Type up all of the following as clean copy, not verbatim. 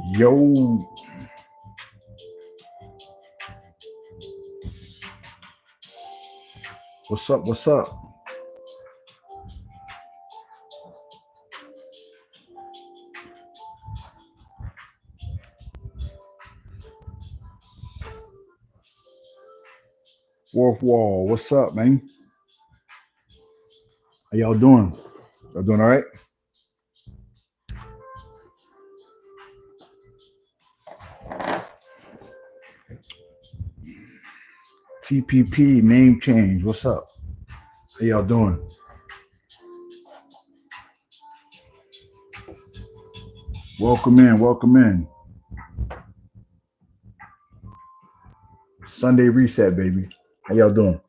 Yo, what's up? What's up? Fourth wall, what's up, man? How y'all doing? Y'all doing all right? TPP name change, what's up? How y'all doing? Welcome in, welcome in. Sunday reset, baby. How y'all doing?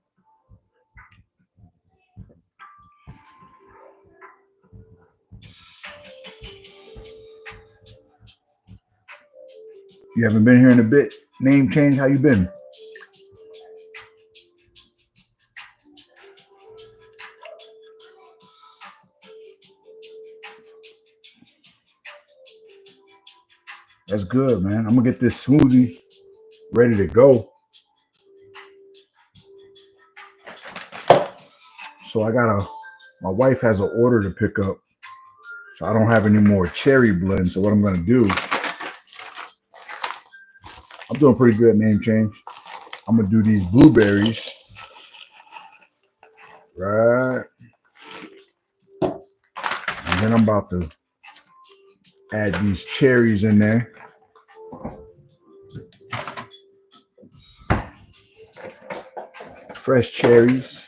You haven't been here in a bit. Name change, how you been? That's good, man. I'm gonna get this smoothie ready to go. So my wife has an order to pick up. So I don't have any more cherry blend. So what I'm gonna do, I'm doing pretty good at name change. I'm gonna do these blueberries, right? And then I'm about to add these cherries in there. Fresh cherries.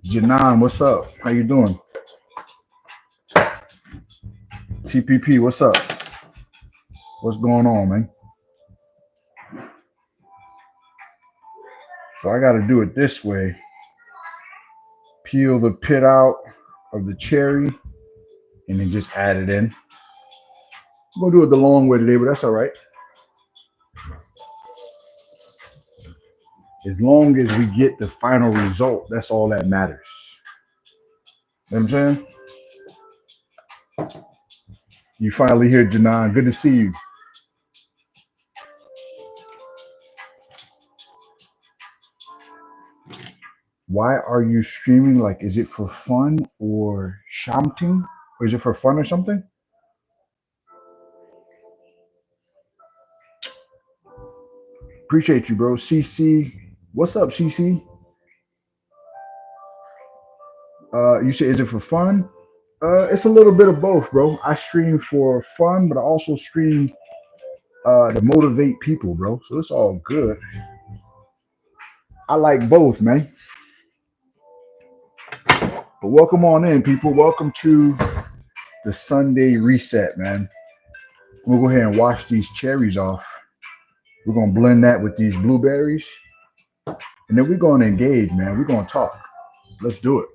Janan, what's up? How you doing? TPP, what's up? What's going on, man? So I got to do it this way. Peel the pit out of the cherry and then just add it in. I'm gonna do it the long way today, but that's all right. As long as we get the final result, that's all that matters. You know what I'm saying? You finally here, Janan. Good to see you. Why are you streaming? Like, is it for fun or something? Or is it for fun or something? Appreciate you, bro. CC, what's up, CC? You say, is it for fun? It's a little bit of both, bro. I stream for fun, but I also stream to motivate people, bro. So it's all good. I like both, man. But welcome on in, people. Welcome to the Sunday reset, man. We'll go ahead and wash these cherries off. We're gonna blend that with these blueberries, and then we're gonna engage, man. We're gonna talk. Let's do it.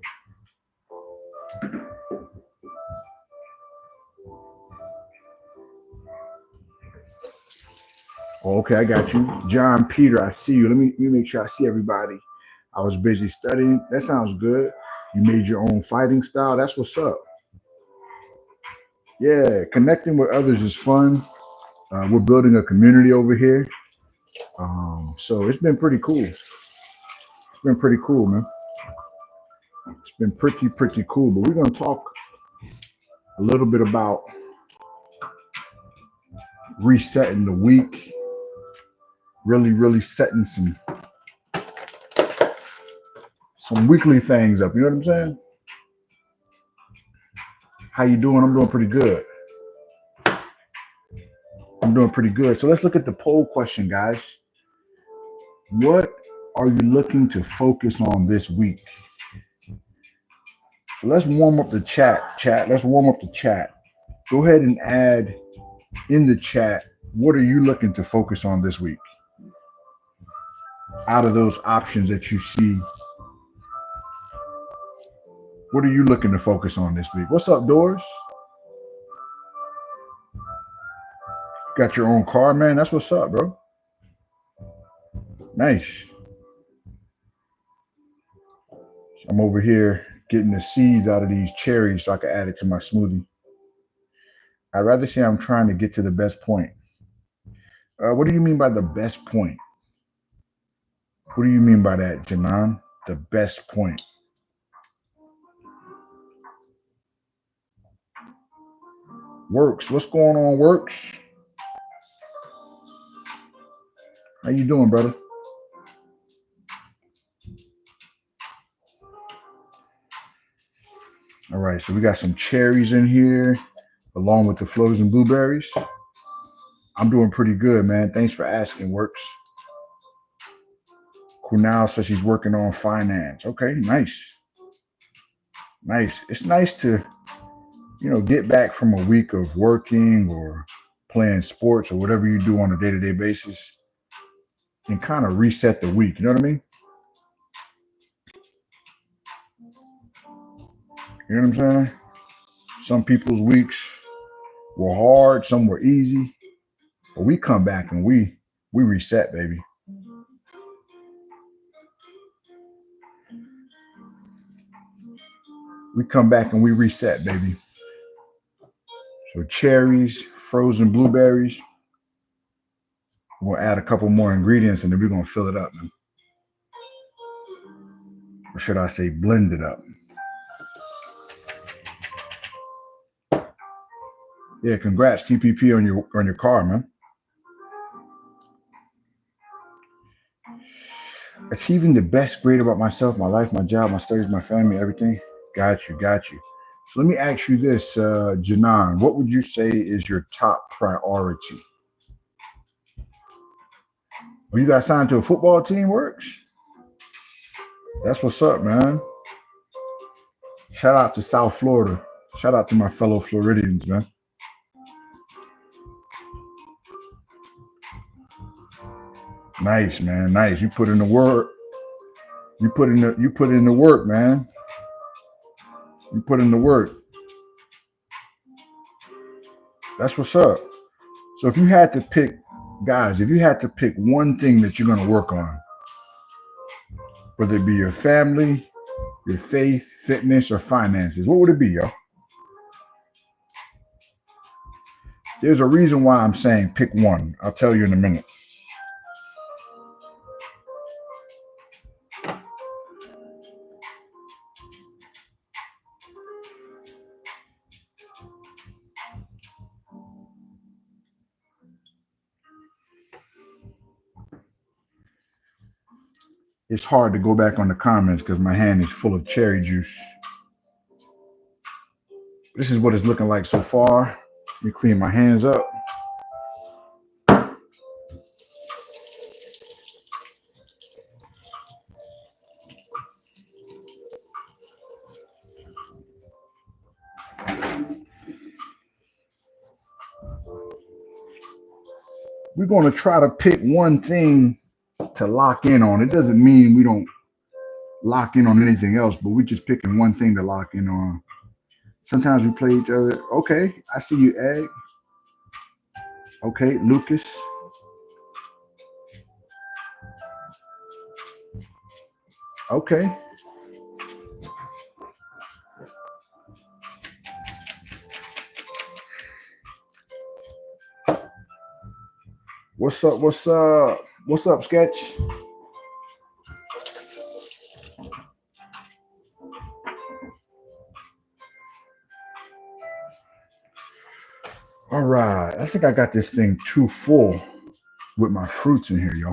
Oh, okay, I got you. John Peter, I see you. Let me make sure I see everybody. I was busy studying. That sounds good. You made your own fighting style. That's what's up. Yeah, connecting with others is fun. We're building a community over here. So it's been pretty cool. It's been pretty cool, man. It's been pretty cool. But we're gonna talk a little bit about resetting the week, really setting some weekly things up. You know what I'm saying? How you doing? I'm doing pretty good. I'm doing pretty good. So let's look at the poll question, guys. What are you looking to focus on this week? So let's warm up the chat. Chat. Let's warm up the chat. Go ahead and add in the chat. What are you looking to focus on this week? Out of those options that you see, what are you looking to focus on this week? What's up, Doors? Got your own car, man? That's what's up, bro. Nice. I'm over here getting the seeds out of these cherries so I can add it to my smoothie. I'd rather say I'm trying to get to the best point. What do you mean by the best point? What do you mean by that, Janan? The best point. Works. What's going on, Works? How you doing, brother? All right, so we got some cherries in here, along with the frozen blueberries. I'm doing pretty good, man. Thanks for asking, Works. Kunal says she's working on finance. Okay, nice. Nice. It's nice to, get back from a week of working or playing sports or whatever you do on a day-to-day basis and kind of reset the week. You know what I mean? You know what I'm saying? Some people's weeks were hard, some were easy, but we come back and we reset, baby. We come back and we reset, baby. So cherries, frozen blueberries. We'll add a couple more ingredients and then we're gonna fill it up, man. Or should I say blend it up? Yeah, congrats TPP on your car, man. Achieving the best grade about myself, my life, my job, my studies, my family, everything. Got you, got you. So let me ask you this, Janan. What would you say is your top priority? Well, you got signed to a football team, Works? That's what's up, man. Shout out to South Florida. Shout out to my fellow Floridians, man. Nice, man. Nice. You put in the work. You put in the work, man. You put in the work. That's what's up. So if you had to pick, guys, if you had to pick one thing that you're gonna work on, whether it be your family, your faith, fitness, or finances, what would it be, yo? There's a reason why I'm saying pick one. I'll tell you in a minute. It's hard to go back on the comments because my hand is full of cherry juice. This is what it's looking like so far. Let me clean my hands up. We're going to try to pick one thing to lock in on. It doesn't mean we don't lock in on anything else, but we're just picking one thing to lock in on. Sometimes we play each other. Okay, I see you, Egg. Okay, Lucas. Okay. What's up? What's up? What's up, Sketch? All right. I think I got this thing too full with my fruits in here, yo.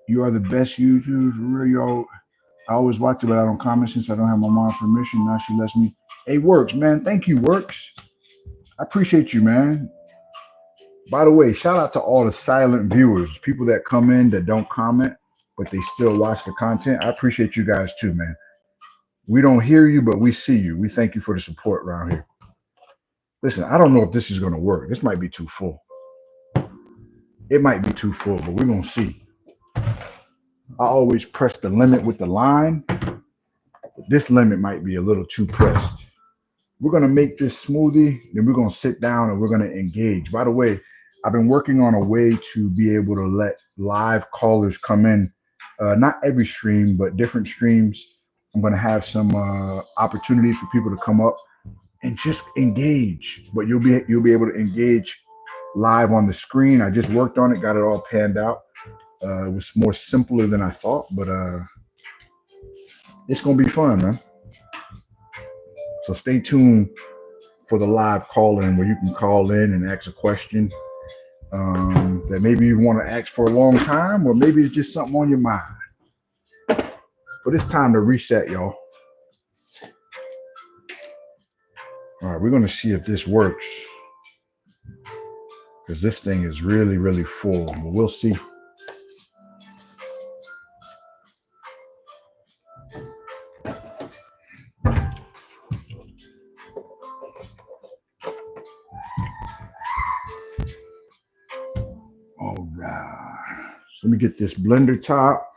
You are the best YouTubers, really, yo. I always watch it, but I don't comment since I don't have my mom's permission. Now she lets me. Hey, Works, man. Thank you, Works. I appreciate you, man. By the way, shout out to all the silent viewers, people that come in that don't comment, but they still watch the content. I appreciate you guys too, man. We don't hear you, but we see you. We thank you for the support around here. Listen, I don't know if this is going to work. This might be too full. It might be too full, but we're going to see. I always press the limit with the line. This limit might be a little too pressed. We're going to make this smoothie, then we're going to sit down and we're going to engage. By the way, I've been working on a way to be able to let live callers come in. Not every stream, but different streams. I'm going to have some opportunities for people to come up. and just engage. But you'll be able to engage live on the screen. I just worked on it, got it all panned out. It was more simpler than I thought, but it's gonna be fun, man. So stay tuned for the live call in where you can call in and ask a question that maybe you want to ask for a long time, or maybe it's just something on your mind. But it's time to reset, y'all. All right, we're gonna see if this works because this thing is really, really full. But we'll see. All right. So let me get this blender top,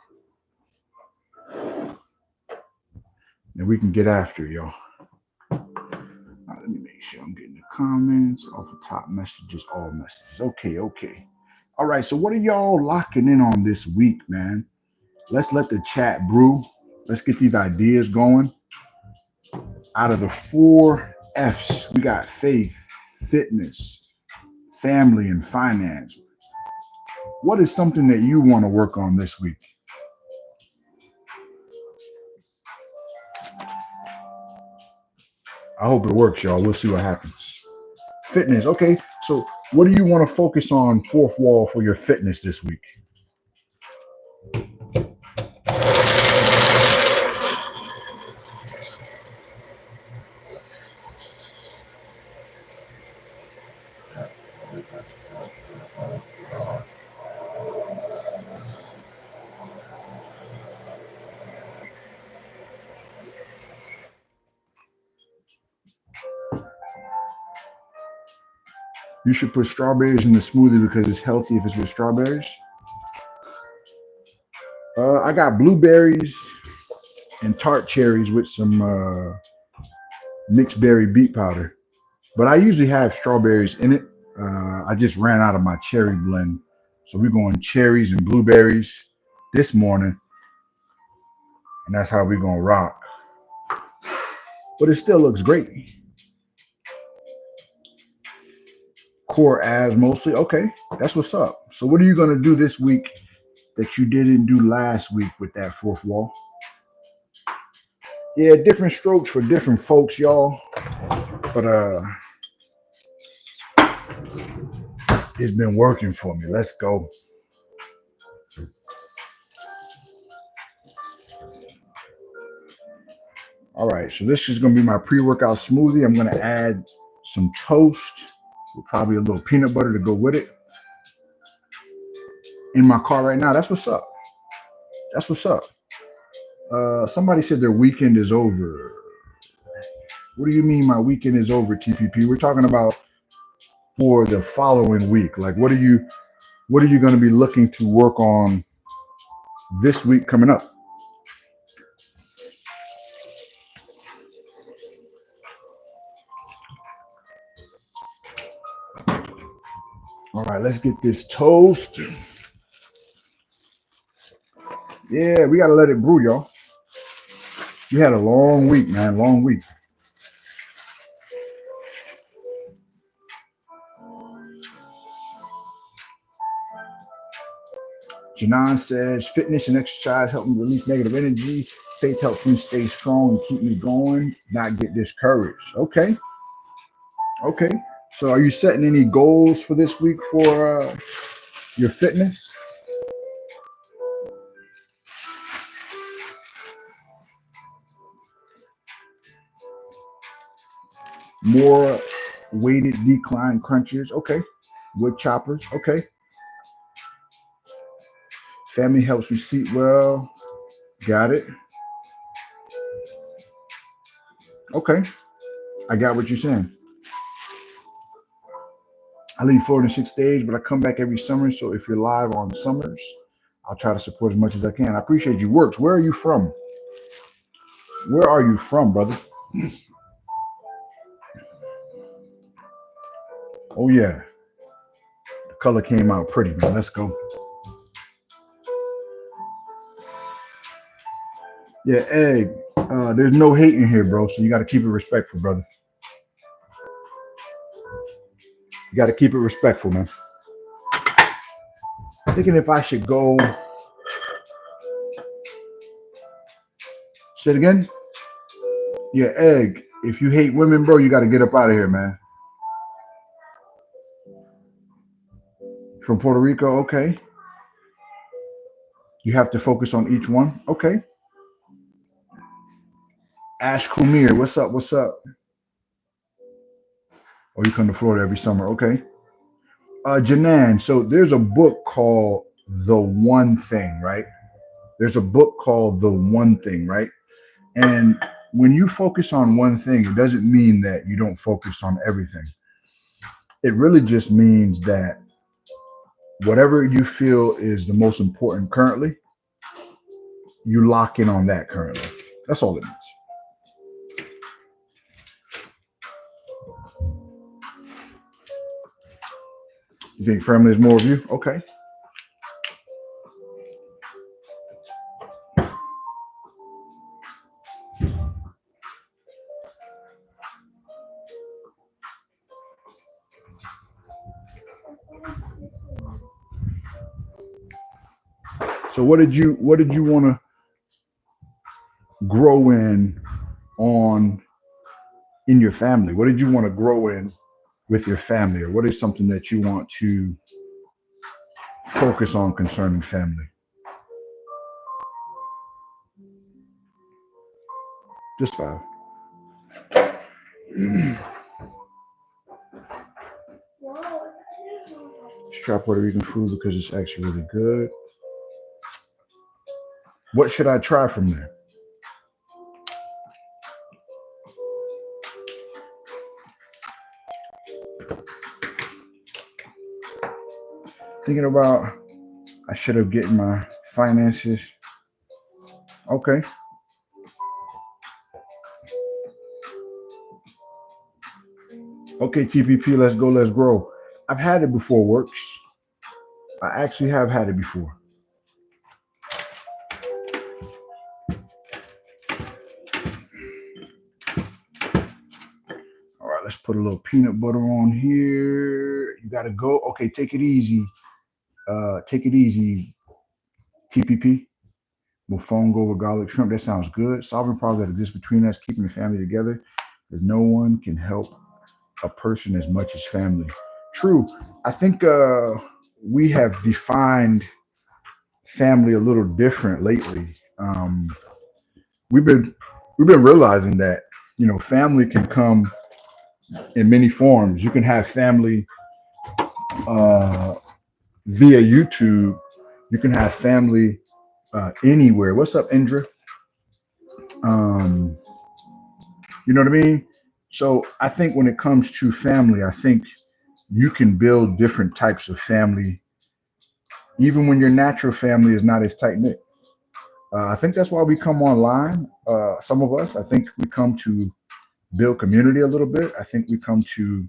and we can get after it, y'all. Let me make sure I'm getting the comments off the top messages, all messages. Okay, okay. All right, so what are y'all locking in on this week, man? Let's let the chat brew. Let's get these ideas going. Out of the 4 F's, we got faith, fitness, family, and finance. What is something that you want to work on this week? I hope it works, y'all. We'll see what happens. Fitness, okay. So, what do you want to focus on, fourth wall, for your fitness this week? You should put strawberries in the smoothie because it's healthy if it's with strawberries. I got blueberries and tart cherries with some mixed berry beet powder. But I usually have strawberries in it. I just ran out of my cherry blend. So we're going cherries and blueberries this morning. And that's how we're going to rock. But it still looks great. Core abs mostly. Okay, that's what's up. So what are you going to do this week that you didn't do last week with that fourth wall? Yeah, different strokes for different folks, y'all. But it's been working for me. Let's go. All right, so this is going to be my pre-workout smoothie. I'm going to add some toast with probably a little peanut butter to go with it. In my car right now. That's what's up. That's what's up. Somebody said their weekend is over. What do you mean my weekend is over, TPP? We're talking about for the following week. Like, what are you going to be looking to work on this week coming up? All right, let's get this toast. Yeah, we got to let it brew, y'all. We had a long week, man. Long week. Janan says, fitness and exercise help me release negative energy. Faith helps me stay strong and keep me going, not get discouraged. Okay. Okay. So are you setting any goals for this week for your fitness? More weighted decline crunches. Okay. Wood choppers. Okay. Family helps me sleep well. Got it. Okay. I got what you're saying. I leave Florida in 6 days, but I come back every summer. So if you're live on summers, I'll try to support as much as I can. I appreciate you. Works. Where are you from? Where are you from, brother? Oh, yeah. The color came out pretty, man. Let's go. Yeah, Egg. There's no hate in here, bro. So you got to keep it respectful, brother. You got to keep it respectful, man. Thinking if I should go. Say it again. Yeah, Egg. If you hate women, bro, you got to get up out of here, man. From Puerto Rico, okay. You have to focus on each one, okay. Ash Kumir, what's up? What's up? Oh, you come to Florida every summer, okay. Janan, so there's a book called The One Thing, right? There's a book called The One Thing, right? And when you focus on one thing, it doesn't mean that you don't focus on everything. It really just means that whatever you feel is the most important currently, you lock in on that currently. That's all it means. You think family is more of you? Okay. So what did you want to grow on in your family? What did you want to grow in with your family, or what is something that you want to focus on concerning family? Just five. Just try Puerto Rican food because it's actually really good. What should I try from there? Thinking about I should have getting my finances. Okay. Okay, TPP, let's go, let's grow. I've had it before, works. I actually have had it before. All right, let's put a little peanut butter on here. You gotta go. Okay, take it easy. Take it easy, TPP. Mofongo with garlic shrimp. That sounds good. Solving problems that exist between us, keeping the family together. Because no one can help a person as much as family. True. I think we have defined family a little different lately. We've been realizing that family can come in many forms. You can have family uh, via YouTube. You can have family anywhere. What's up, Indra? Um, you know what I mean? So I think when it comes to family, I think you can build different types of family, even when your natural family is not as tight knit. I think that's why we come online. Some of us, I think we come to build community a little bit. I think we come to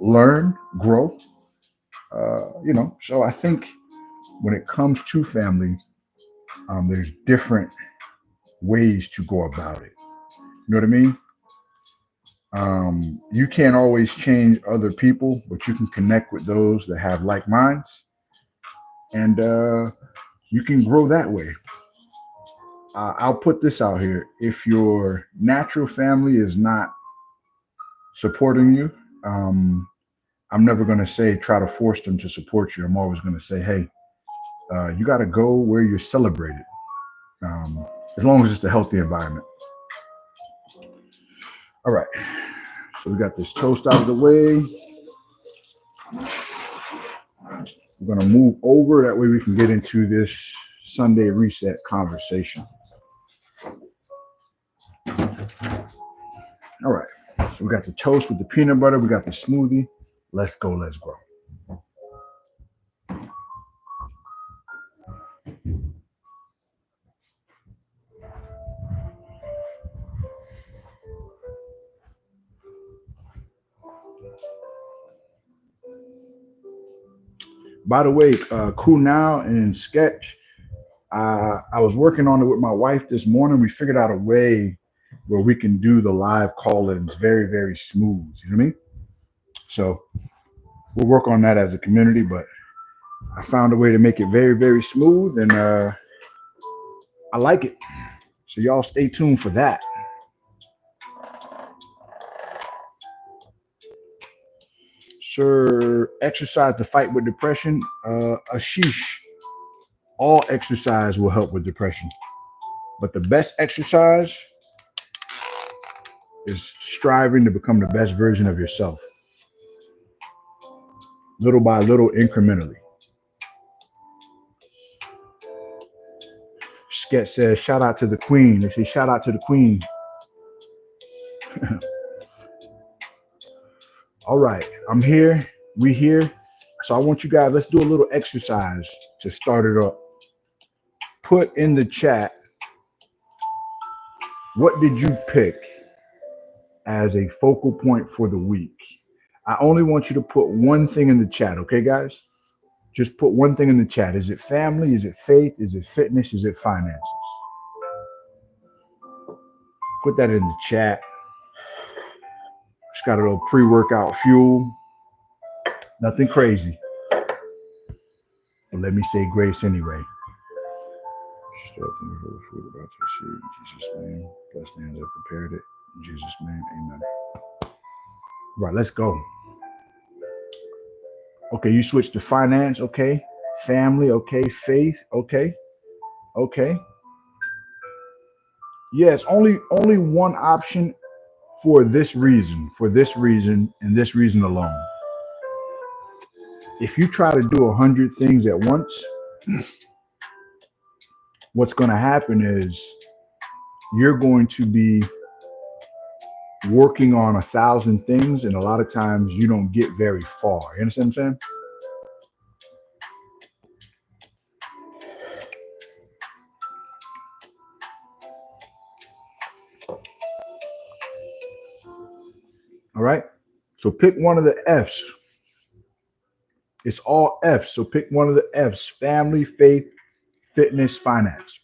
learn, grow. So I think when it comes to family, there's different ways to go about it. You know what I mean? You can't always change other people, but you can connect with those that have like minds, and you can grow that way. I'll put this out here: if your natural family is not supporting you, um, I'm never going to say try to force them to support you. I'm always going to say, hey, you got to go where you're celebrated, um, as long as it's a healthy environment. All right. So we got this toast out of the way. We're going to move over. That way we can get into this Sunday reset conversation. All right. So we got the toast with the peanut butter. We got the smoothie. Let's go. Let's grow. By the way, Cool Now and Sketch, I was working on it with my wife this morning. We figured out a way where we can do the live call ins very, very smooth. You know what I mean? So we'll work on that as a community, but I found a way to make it very, very smooth, and I like it. So y'all stay tuned for that. Sir, exercise to fight with depression. Ashish, all exercise will help with depression. But the best exercise is striving to become the best version of yourself, little by little, incrementally. Sket says, shout out to the queen. They say, shout out to the queen. All right, I'm here. We here. So I want you guys, let's do a little exercise to start it up. Put in the chat, what did you pick as a focal point for the week? I only want you to put one thing in the chat, okay, guys? Just put one thing in the chat. Is it family? Is it faith? Is it fitness? Is it finances? Put that in the chat. Just got a little pre-workout fuel. Nothing crazy. But let me say grace anyway. Still thinking for the food about to receive in Jesus' name. Blessed hands have prepared it. In Jesus' name, amen. Right, let's go. Okay, you switch to finance, okay. Family, okay. Faith, okay. Okay. Yes, only one option for this reason, and this reason alone. If you try to do 100 things at once, what's going to happen is you're going to be working on 1,000 things, and a lot of times you don't get very far. You understand what I'm saying? All right. So pick one of the F's. It's all F's. So pick one of the F's: family, faith, fitness, finance.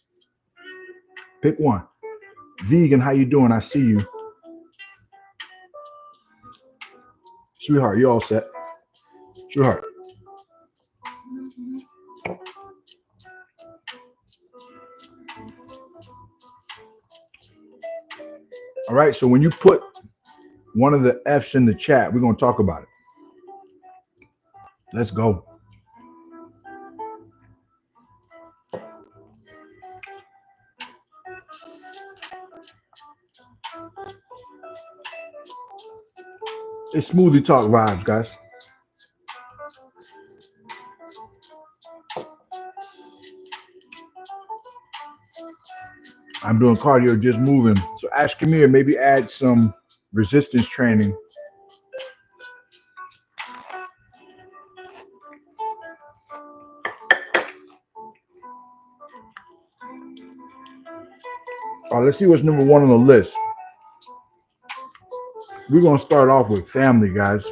Pick one. Vegan, how you doing? I see you. Sweetheart, you all set? Sweetheart. All right. So when you put one of the F's in the chat, we're going to talk about it. Let's go. It's smoothie talk vibes, guys. I'm doing cardio, just moving. So Ash, come here, maybe add some resistance training. All right, let's see what's number one on the list. We're going to start off with family, guys.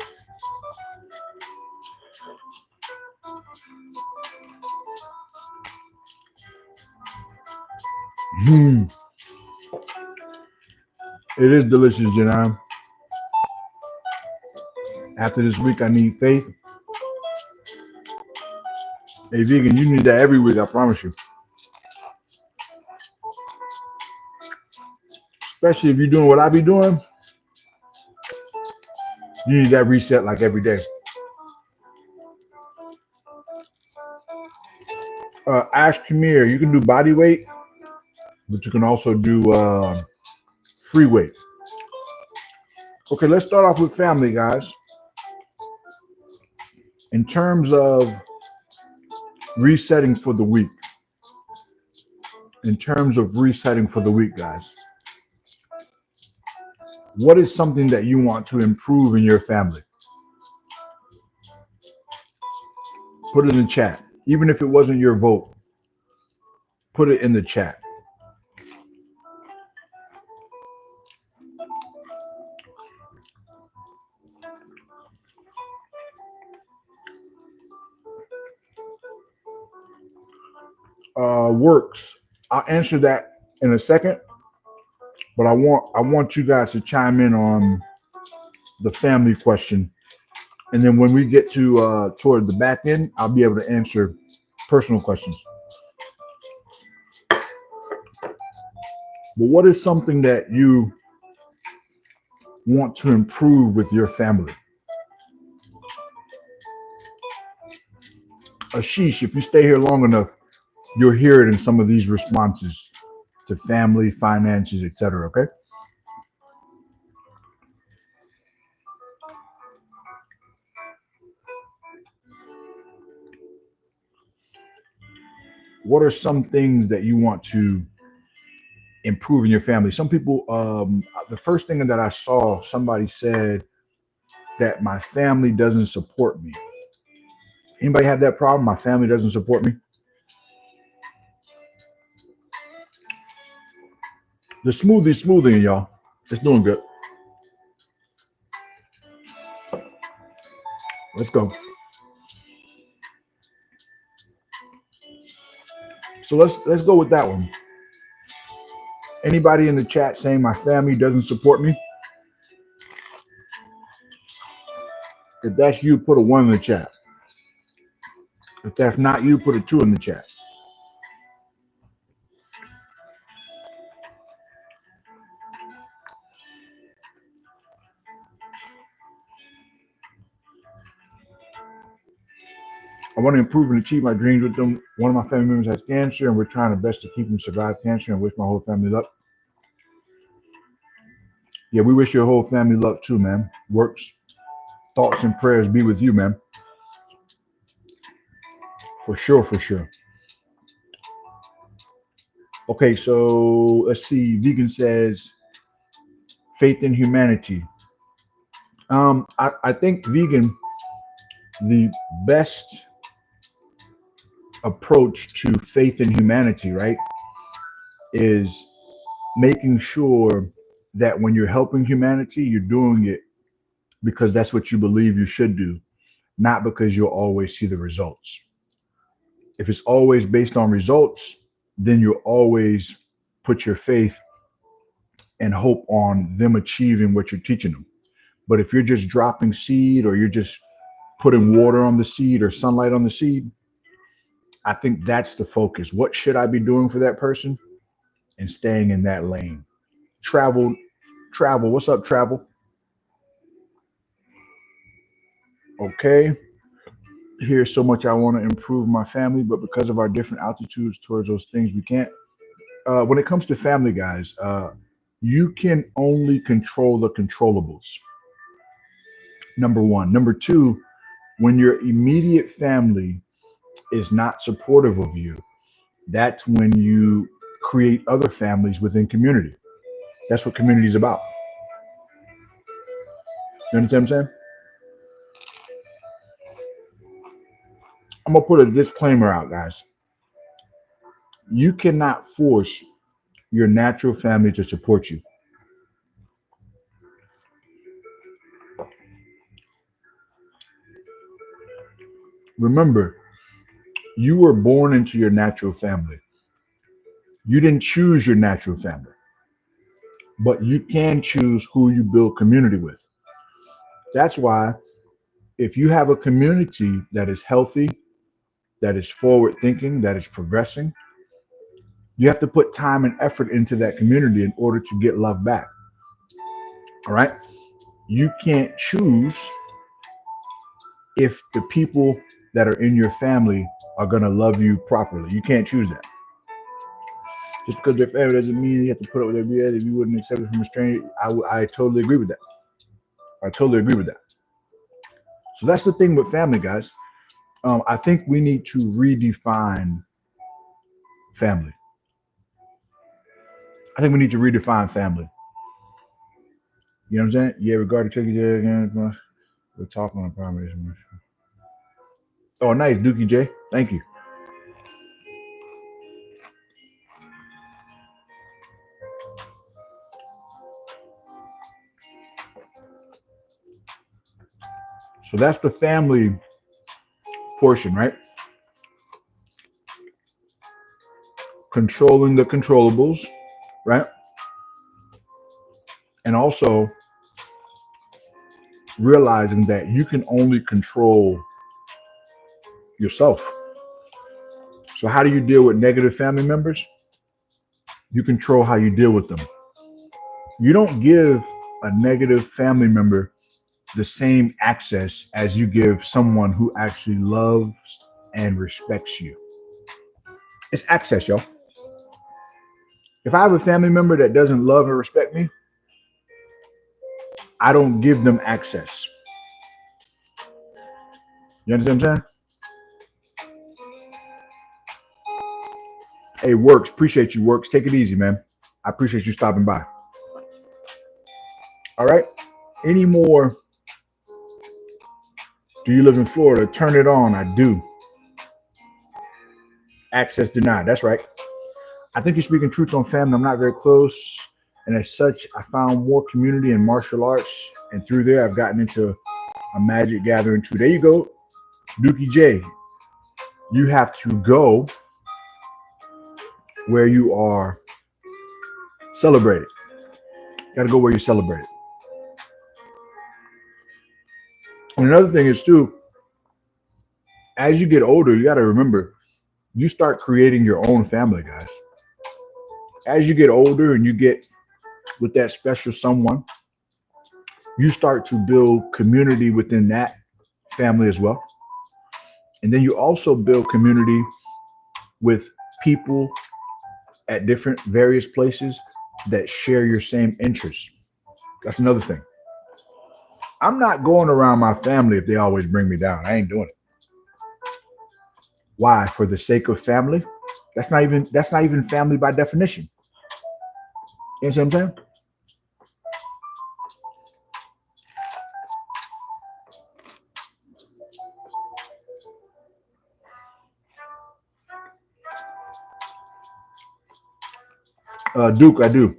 It is delicious, Janine. After this week, I need faith. Hey, vegan, you need that every week, I promise you. Especially if you're doing what I be doing, you need that reset like every day. Ash, come here. You can do body weight, but you can also do free weight. Okay, let's start off with family, guys. In terms of resetting for the week. Guys. What is something that you want to improve in your family? Put it in the chat. Even if it wasn't your vote, put it in the chat. Works. I'll answer that in a second, but I want you guys to chime in on the family question And then when we get to toward the back end, I'll be able to answer personal questions. But what is something that you want to improve with your family? Ashish, if you stay here long enough, you'll hear it in some of these responses to family, finances, etc. Okay. What are some things that you want to improve in your family? Some people, the first thing that I saw, somebody said that my family doesn't support me. Anybody have that problem? My family doesn't support me. The smoothie, y'all. It's doing good. Let's go. So let's go with that one. Anybody in the chat saying my family doesn't support me? If that's you, put a one in the chat. If that's not you, put a two in the chat. I want to improve and achieve my dreams with them. One of my family members has cancer, and we're trying our best to keep him survive cancer and wish my whole family luck. Yeah, we wish your whole family luck too, man. Works, thoughts, and prayers be with you, man. For sure, for sure. Okay, so let's see. Vegan says faith in humanity. I think vegan, the best approach to faith in humanity, right, is making sure that when you're helping humanity, you're doing it because that's what you believe you should do, not because you'll always see the results. If it's always based on results, then you'll always put your faith and hope on them achieving what you're teaching them. But if you're just dropping seed or you're just putting water on the seed or sunlight on the seed, I think that's the focus. What should I be doing for that person? And staying in that lane. Travel, travel. What's up, travel? Okay. Here's so much I want to improve my family, but because of our different altitudes towards those things, we can't. When it comes to family, guys, you can only control the controllables. Number one. Number two, when your immediate family is not supportive of you, that's when you create other families within community. That's what community is about. You understand what I'm saying? I'm gonna put a disclaimer out, guys. You cannot force your natural family to support you. Remember, you were born into your natural family. You didn't choose your natural family, but you can choose who you build community with. That's why if you have a community that is healthy, that is forward thinking, that is progressing, you have to put time and effort into that community in order to get love back. All right. You can't choose if the people that are in your family are going to love you properly. You can't choose that. Just because they're family doesn't mean you have to put up with their BS. If you wouldn't accept it from a stranger, I totally agree with that. I totally agree with that. So that's the thing with family, guys. I think we need to redefine family. I think we need to redefine family. You know what I'm saying? Yeah, regarding turkey day again, we're talking on primary. Oh, nice, Dookie J. Thank you. So that's the family portion, right? Controlling the controllables, right? And also realizing that you can only control yourself. So how do you deal with negative family members? You control how you deal with them. You don't give a negative family member the same access as you give someone who actually loves and respects you. It's access, y'all. If I have a family member that doesn't love and respect me, I don't give them access. You understand what I'm saying? Hey, Works, appreciate you, Works. Take it easy, man. I appreciate you stopping by. All right. Any more? Do you live in Florida? Turn it on. I do. Access denied. That's right. I think you're speaking truth on family. I'm not very close. And as such, I found more community in martial arts. And through there, I've gotten into a magic gathering too. There you go. Dookie J. You have to go where you are celebrated. Got to go where you're celebrated. And another thing is too, as you get older, you got to remember, you start creating your own family, guys. As you get older and you get with that special someone, you start to build community within that family as well. And then you also build community with people at different various places that share your same interests. That's another thing. I'm not going around my family if they always bring me down. I ain't doing it. Why? For the sake of family? That's not even family by definition. You know what I'm saying? Duke, I do.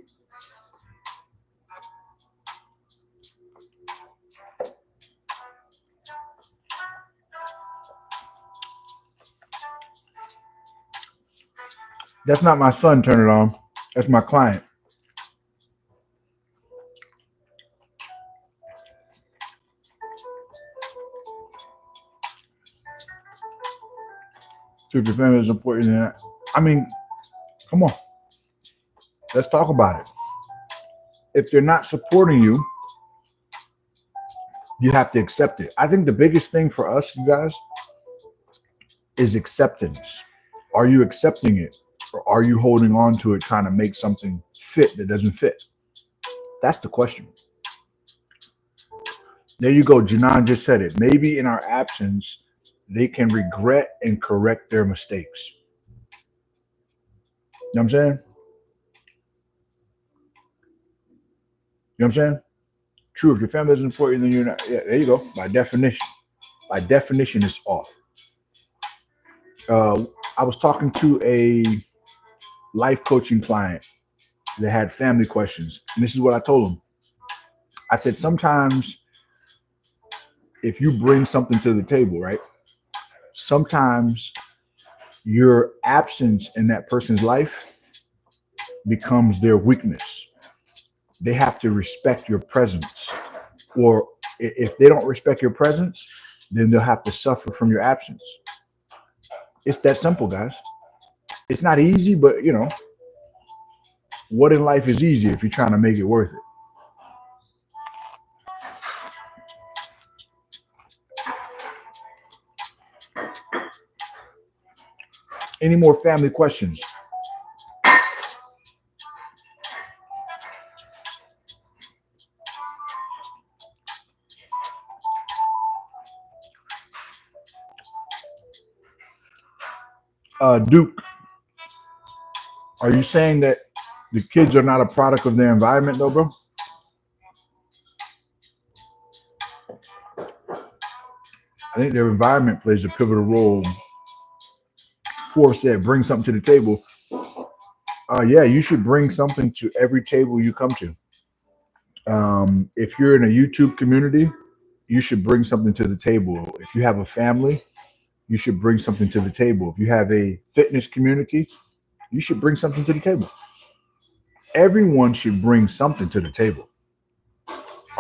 That's not my son, turn it on. That's my client. So if your family is important than that, I mean, come on. Let's talk about it. If they're not supporting you, you have to accept it. I think the biggest thing for us, you guys, is acceptance. Are you accepting it? Or are you holding on to it, trying to make something fit that doesn't fit? That's the question. There you go. Janan just said it. Maybe in our absence, they can regret and correct their mistakes. You know what I'm saying? You know what I'm saying? True. If your family isn't important, then you're not. Yeah, there you go. By definition. By definition, it's off. I was talking to a life coaching client that had family questions. And this is what I told him. I said, sometimes if you bring something to the table, right? Sometimes your absence in that person's life becomes their weakness. They have to respect your presence. Or if they don't respect your presence, then they'll have to suffer from your absence. It's that simple, guys. It's not easy, but you know, what in life is easy if you're trying to make it worth it? Any more family questions? Duke, are you saying that the kids are not a product of their environment, though, bro? I think their environment plays a pivotal role. Forrest said, bring something to the table. Yeah, you should bring something to every table you come to. If you're in a YouTube community, you should bring something to the table. If you have a family, you should bring something to the table. If you have a fitness community, you should bring something to the table. Everyone should bring something to the table.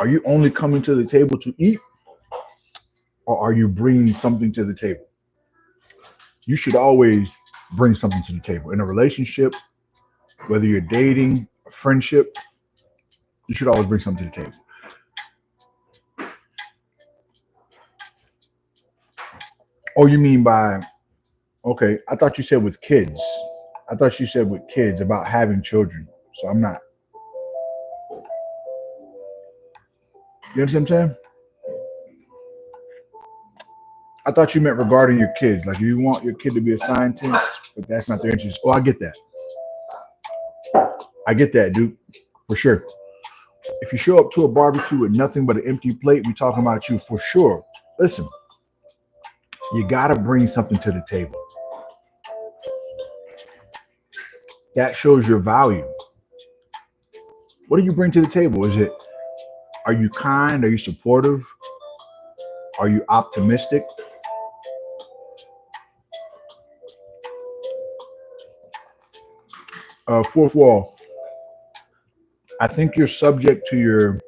Are you only coming to the table to eat, or are you bringing something to the table? You should always bring something to the table in a relationship, whether you're dating, a friendship. You should always bring something to the table. Oh, you mean by okay? I thought you said with kids. I thought you said with kids about having children. So I'm not. You understand what I'm saying? I thought you meant regarding your kids. Like you want your kid to be a scientist, but that's not their interest. Oh, I get that. I get that, dude, for sure. If you show up to a barbecue with nothing but an empty plate, we talking about you for sure. Listen, you gotta bring something to the table. That shows your value. What do you bring to the table? Is it are you kind? Are you supportive? Are you optimistic? Fourth wall. I think you're subject to your.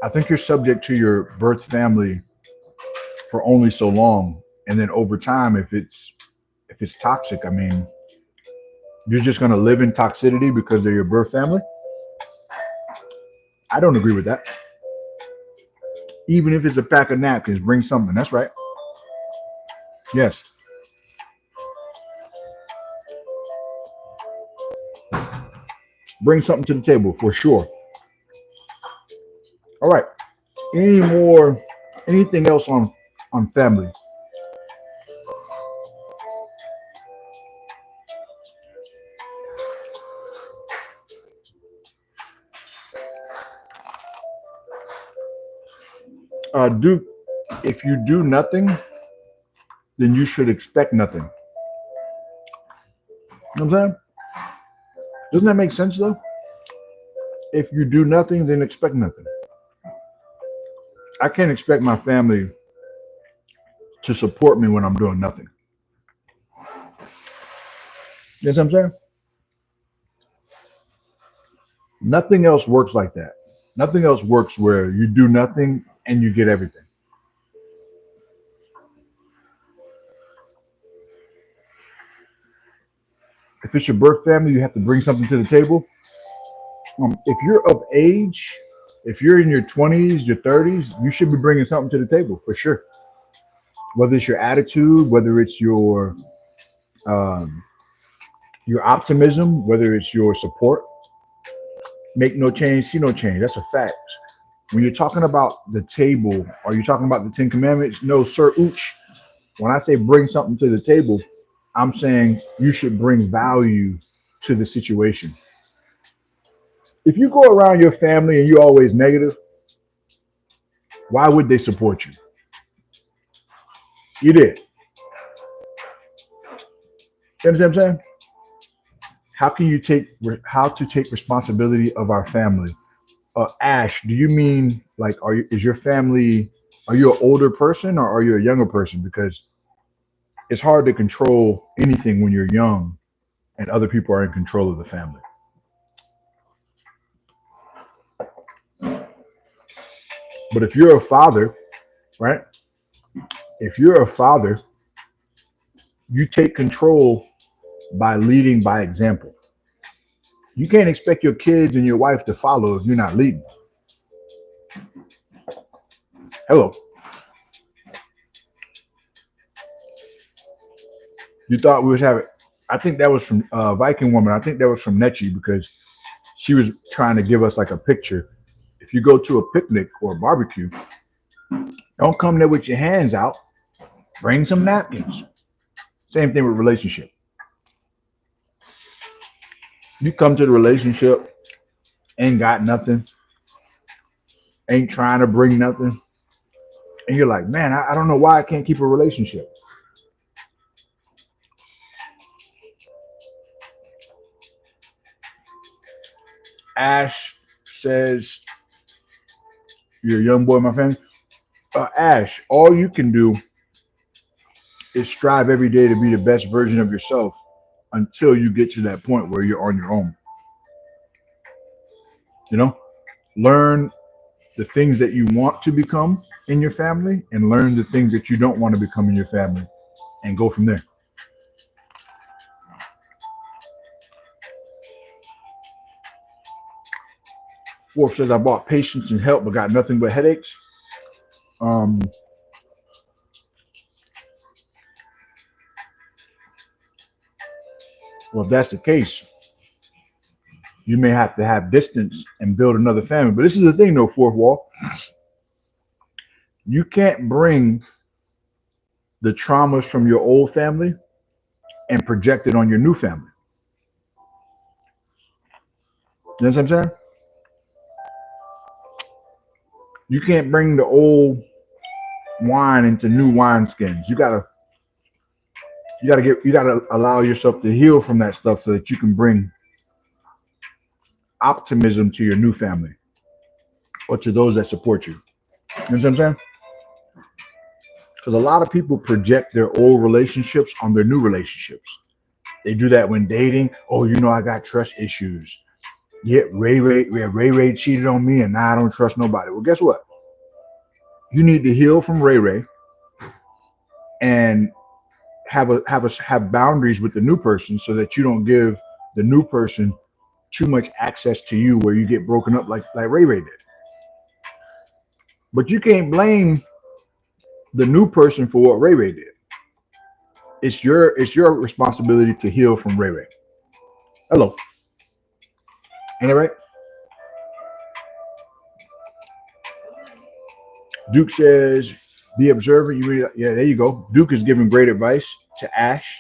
I think you're subject to your birth family for only so long, and then over time, if it's toxic, I mean, you're just gonna live in toxicity because they're your birth family. I don't agree with that. Even if it's a pack of napkins, bring something. That's right. Yes, bring something to the table for sure. All right. Any more? Anything else on family? Do if you do nothing, then you should expect nothing. You know what I'm saying? Doesn't that make sense though? If you do nothing, then expect nothing. I can't expect my family to support me when I'm doing nothing. You know what I'm saying? Nothing else works like that. Nothing else works where you do nothing and you get everything. If it's your birth family, you have to bring something to the table. If you're of age, if you're in your 20s, your 30s, you should be bringing something to the table for sure. Whether it's your attitude, whether it's um, your optimism, whether it's your support, make no change, see no change. That's a fact. When you're talking about the table, are you talking about the Ten Commandments? No, sir, ooch. When I say bring something to the table, I'm saying you should bring value to the situation. If you go around your family and you're always negative, why would they support you? You did. You understand what I'm saying? How to take responsibility of our family? Ash, do you mean like is your family are you an older person or are you a younger person? Because it's hard to control anything when you're young and other people are in control of the family. But if you're a father, right? If you're a father, you take control by leading by example. You can't expect your kids and your wife to follow if you're not leading. Hello. You thought we was having I think that was from Viking woman. I think that was from Nechi because she was trying to give us like a picture. If you go to a picnic or a barbecue, don't come there with your hands out. Bring some napkins. Same thing with relationship. You come to the relationship, ain't got nothing, ain't trying to bring nothing, and you're like, man, I don't know why I can't keep a relationship. Ash says, you're a young boy, my friend. Ash, all you can do is strive every day to be the best version of yourself until you get to that point where you're on your own. You know, Learn the things that you want to become in your family, and learn the things that you don't want to become in your family, and go from there. Fourth says, I bought patience and help, but got nothing but headaches. Um, well, if that's the case, you may have to have distance and build another family. But this is the thing, though, fourth wall. You can't bring the traumas from your old family and project it on your new family. You know what I'm saying? You can't bring the old wine into new wineskins. You gotta allow yourself to heal from that stuff so that you can bring optimism to your new family or to those that support you. You know what I'm saying? Because a lot of people project their old relationships on their new relationships. They do that when dating. Oh, I got trust issues. Yeah, Ray Ray cheated on me, and now I don't trust nobody. Well, guess what? You need to heal from Ray Ray and have boundaries with the new person so that you don't give the new person too much access to you where you get broken up like Ray Ray did. But you can't blame the new person for what Ray Ray did. It's your responsibility to heal from Ray Ray. Hello. Ain't that right? Duke says, be observant. Yeah, there you go. Duke is giving great advice to Ash.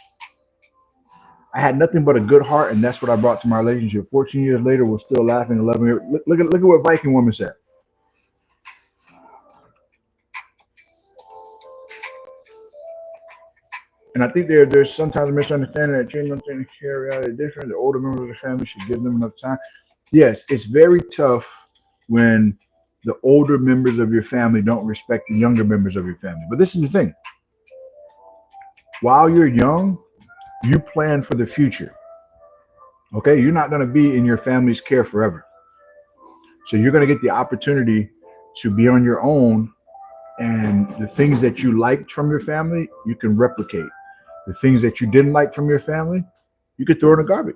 I had nothing but a good heart, and that's what I brought to my relationship. 14 years later, we're still laughing and loving her. Look at what Viking Woman said. And I think there's sometimes a misunderstanding that children things carry out different. The older members of the family should give them enough time. Yes, it's very tough when the older members of your family don't respect the younger members of your family. But this is the thing. While you're young, you plan for the future. Okay, you're not going to be in your family's care forever. So you're going to get the opportunity to be on your own, and the things that you liked from your family, you can replicate. The things that you didn't like from your family, you could throw in the garbage.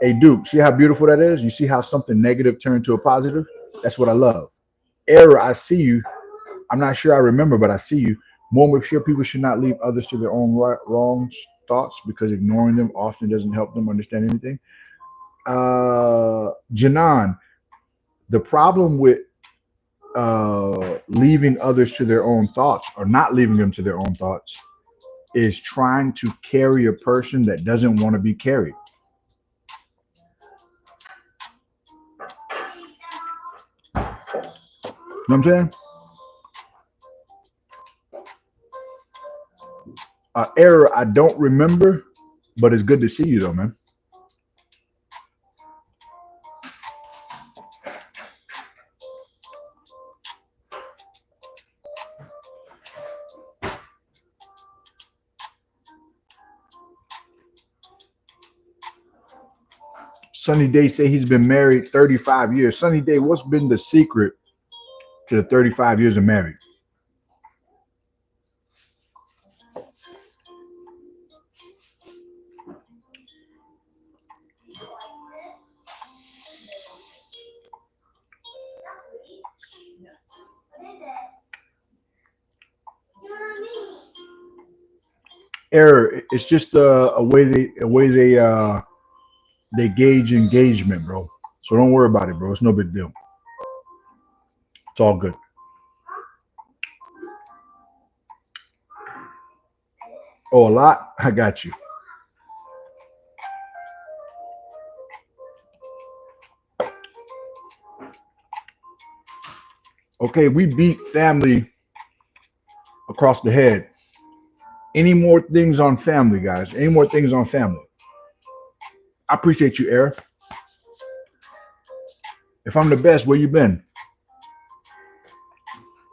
Hey, Duke, see how beautiful that is? You see how something negative turned to a positive? That's what I love. Error, I see you. I'm not sure I remember, but I see you. More mature people should not leave others to their own wrong thoughts because ignoring them often doesn't help them understand anything. Janan, the problem with leaving others to their own thoughts or not leaving them to their own thoughts is trying to carry a person that doesn't want to be carried. You know what I'm saying? Error, I don't remember, but it's good to see you though, man. Sunny Day say he's been married 35 years. Sunny Day, what's been the secret to the 35 years of marriage? Error, it's just a way they gauge engagement, bro. So don't worry about it, bro. It's no big deal. It's all good. Oh, a lot? I got you. Okay, we beat family across the head. Any more things on family, guys? Any more things on family? I appreciate you, Eric. If I'm the best, where you been?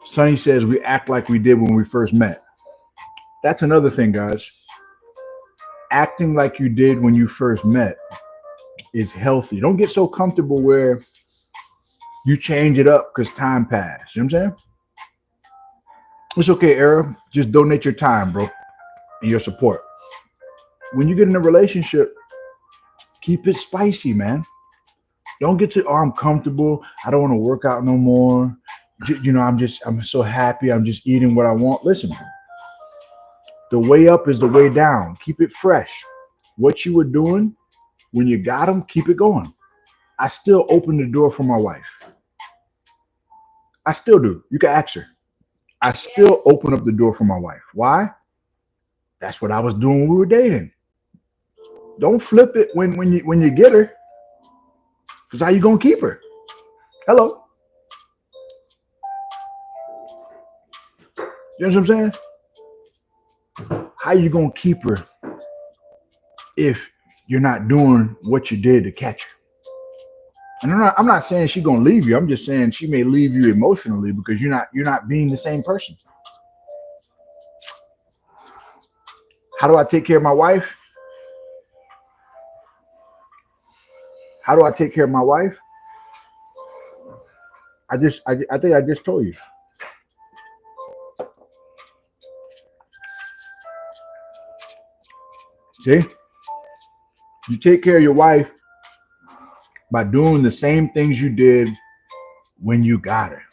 Sonny says we act like we did when we first met. That's another thing, guys. acting like you did when you first met is healthy. Don't get so comfortable where you change it up because time passed. You know what I'm saying? It's okay, Era. Just donate your time, bro, and your support. When you get in a relationship, keep it spicy, man. Don't get to, oh, I'm comfortable. I don't want to work out no more. I'm so happy. I'm just eating what I want. Listen, the way up is the way down. Keep it fresh. What you were doing when you got them, keep it going. I still open the door for my wife. I still do. You can ask her. I still open up the door for my wife. Why? That's what I was doing when we were dating. Don't flip it when you get her. Because how you gonna keep her? Hello. You know what I'm saying? How you gonna keep her if you're not doing what you did to catch her? And I'm not saying she's gonna leave you. I'm just saying she may leave you emotionally because you're not being the same person. How do I take care of my wife? How do I take care of my wife? I think I just told you. See? You take care of your wife by doing the same things you did when you got her.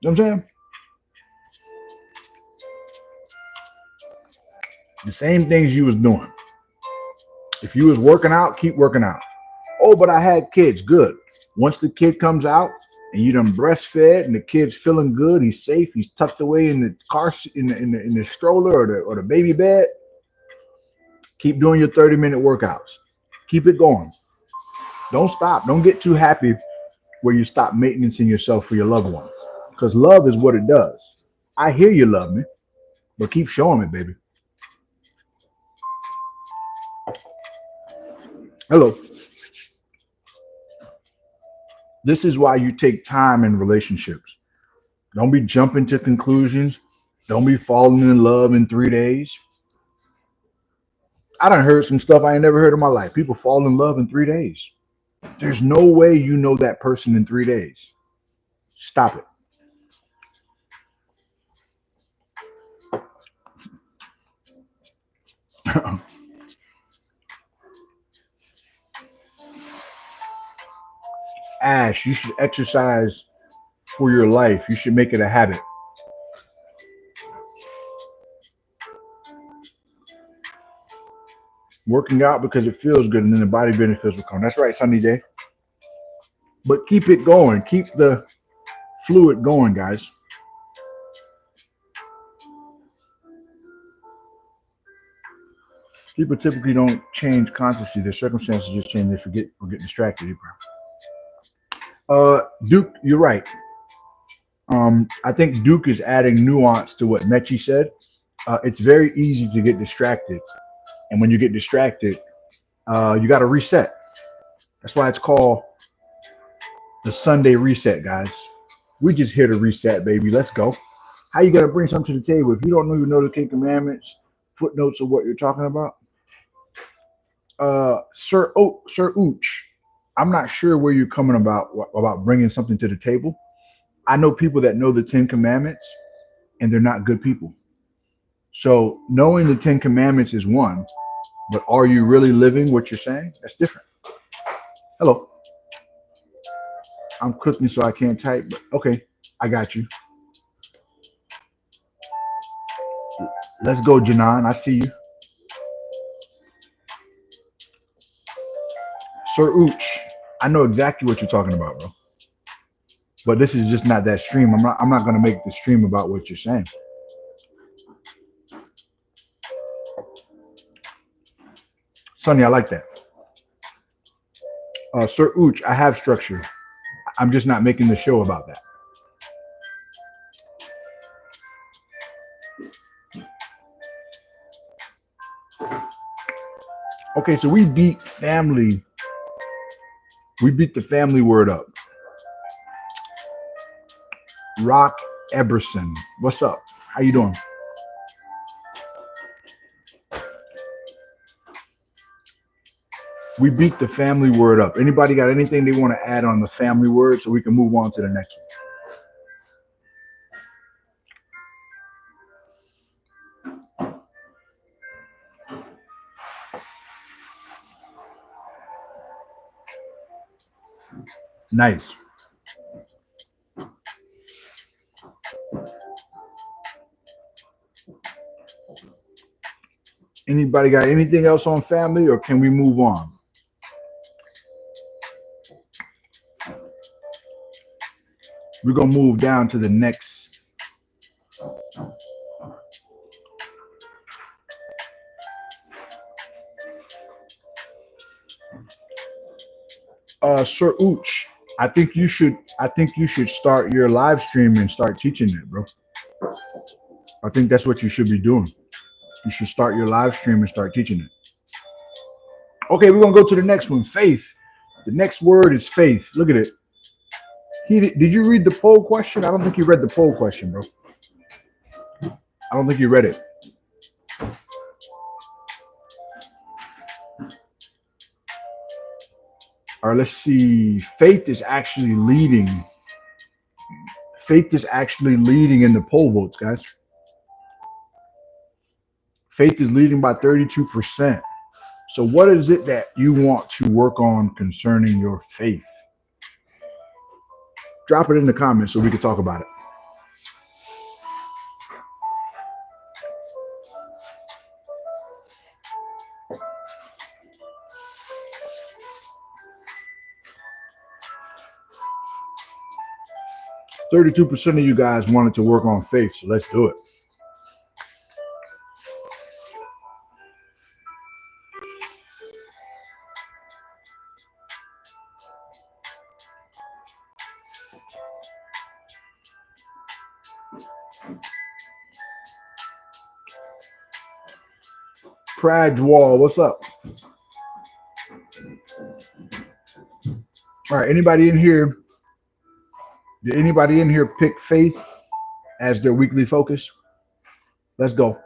You know what I'm saying? The same things you was doing. If you was working out, keep working out. Oh, but I had kids. Good. Once the kid comes out and you done breastfed and the kid's feeling good, he's safe, he's tucked away in the car, in the stroller or the baby bed, keep doing your 30-minute workouts. Keep it going. Don't stop. Don't get too happy where you stop maintaining yourself for your loved one. Because love is what it does. I hear you love me, but keep showing me, baby. Hello. This is why you take time in relationships. Don't be jumping to conclusions. Don't be falling in love in 3 days. I done heard some stuff I ain't never heard in my life. People fall in love in 3 days. There's no way you know that person in 3 days. Stop it. Ash, you should exercise for your life. You should make it a habit. Working out because it feels good and then the body benefits will come. That's right, Sunny Day. But keep it going. Keep the fluid going, guys. People typically don't change consciously. Their circumstances just change. They forget or get distracted. Duke, you're right. I think Duke is adding nuance to what Mechi said. It's very easy to get distracted. And when you get distracted, you got to reset. That's why it's called the Sunday reset, guys. We just here to reset, baby. Let's go. How you got to bring something to the table? If you don't even know the Ten Commandments, footnotes of what you're talking about, Sir Ooch, I'm not sure where you're coming about bringing something to the table. I know people that know the 10 Commandments and they're not good people. So knowing the 10 Commandments is one, but are you really living what you're saying? That's different. Hello. I'm cooking so I can't type, but okay, I got you. Let's go, Janan. I see you. Sir Ooch, I know exactly what you're talking about, bro. But this is just not that stream. I'm not gonna make the stream about what you're saying. Sonny, I like that. Sir Ooch, I have structure. I'm just not making the show about that. Okay, so we beat family. We beat the family word up. Rock Eberson, what's up? How you doing? We beat the family word up. Anybody got anything they want to add on the family word so we can move on to the next one? Nice. Anybody got anything else on family, or can we move on? We're gonna move down to the next. Sir Ooch, I think you should. I think you should start your live stream and start teaching it, bro. I think that's what you should be doing. You should start your live stream and start teaching it. Okay, we're gonna go to the next one. Faith. The next word is faith. Look at it. Did you read the poll question? I don't think you read the poll question, bro. I don't think you read it. All right, let's see. Faith is actually leading. Faith is actually leading in the poll votes, guys. Faith is leading by 32%. So, what is it that you want to work on concerning your faith? Drop it in the comments so we can talk about it. %32% of you guys wanted to work on faith, so let's do it. Pradwall, what's up? All right, anybody in here? Did anybody in here pick faith as their weekly focus? Let's go.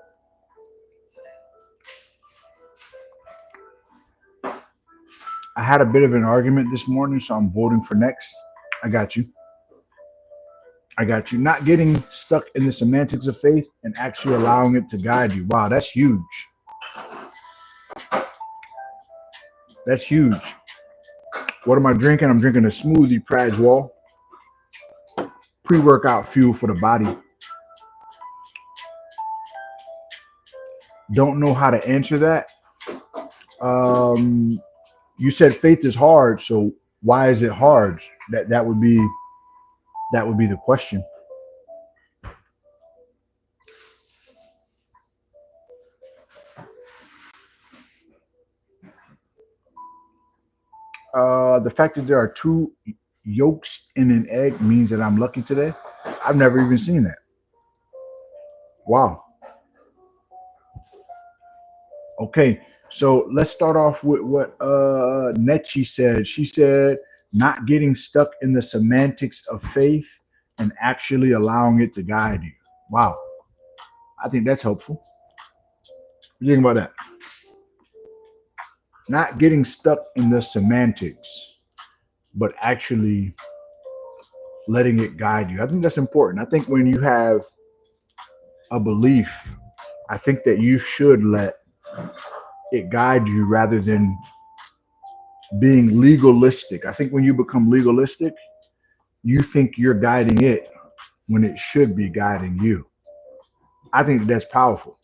I had a bit of an argument this morning, so I'm voting for next. I got you. I got you. Not getting stuck in the semantics of faith and actually allowing it to guide you. Wow, that's huge. That's huge. What am I drinking? I'm drinking a smoothie, Pradwall. Pre-workout fuel for the body. Don't know how to answer that. You said faith is hard, so why is it hard? That would be the question. The fact that there are 2 yolks in an egg means that I'm lucky today. I've never even seen that. Wow. Okay, so let's start off with what Nechi said. She said, not getting stuck in the semantics of faith and actually allowing it to guide you. Wow. I think that's helpful. What do you think about that? Not getting stuck in the semantics, but actually letting it guide you. I think that's important. I think when you have a belief, I think that you should let it guide you rather than being legalistic. I think when you become legalistic, you think you're guiding it when it should be guiding you. I think that's powerful.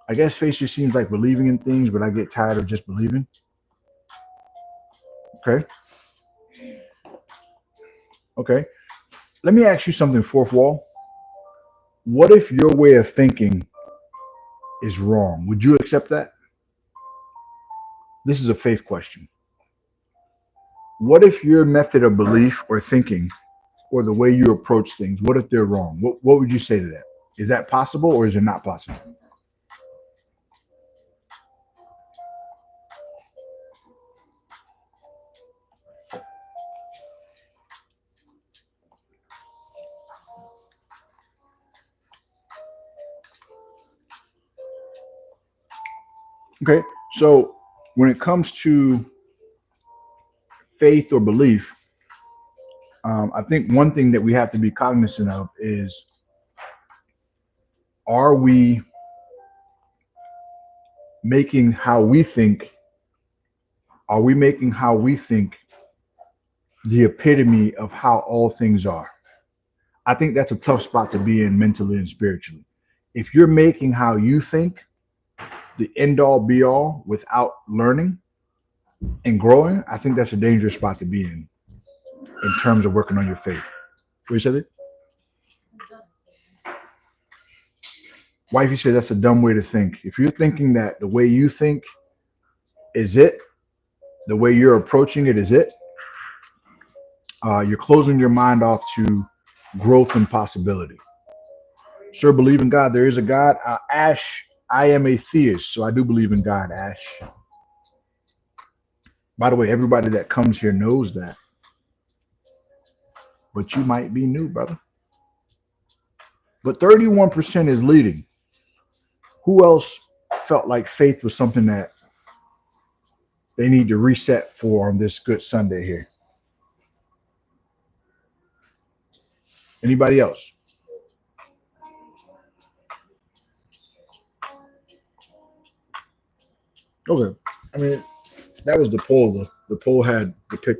I guess faith just seems like believing in things, but I get tired of just believing. Okay. Okay. Let me ask you something, fourth wall. What if your way of thinking is wrong? Would you accept that? This is a faith question. What if your method of belief or thinking or the way you approach things, what if they're wrong? What would you say to that? Is that possible or is it not possible? Okay. So when it comes to faith or belief, I think one thing that we have to be cognizant of is, are we making how we think, are we making how we think the epitome of how all things are? I think that's a tough spot to be in mentally and spiritually. If you're making how you think the end all be all without learning and growing, I think that's a dangerous spot to be in terms of working on your faith. What you said it? Wifey said that's a dumb way to think. If you're thinking that the way you think is it, the way you're approaching it is it, you're closing your mind off to growth and possibility. Sure, believe in God. There is a God. Ash, I am a theist, so I do believe in God, Ash. By the way, everybody that comes here knows that, but you might be new, brother. But 31% is leading. Who else felt like faith was something that they need to reset for on this good Sunday here? Anybody else? Okay. I mean, that was the poll. The poll had the pick.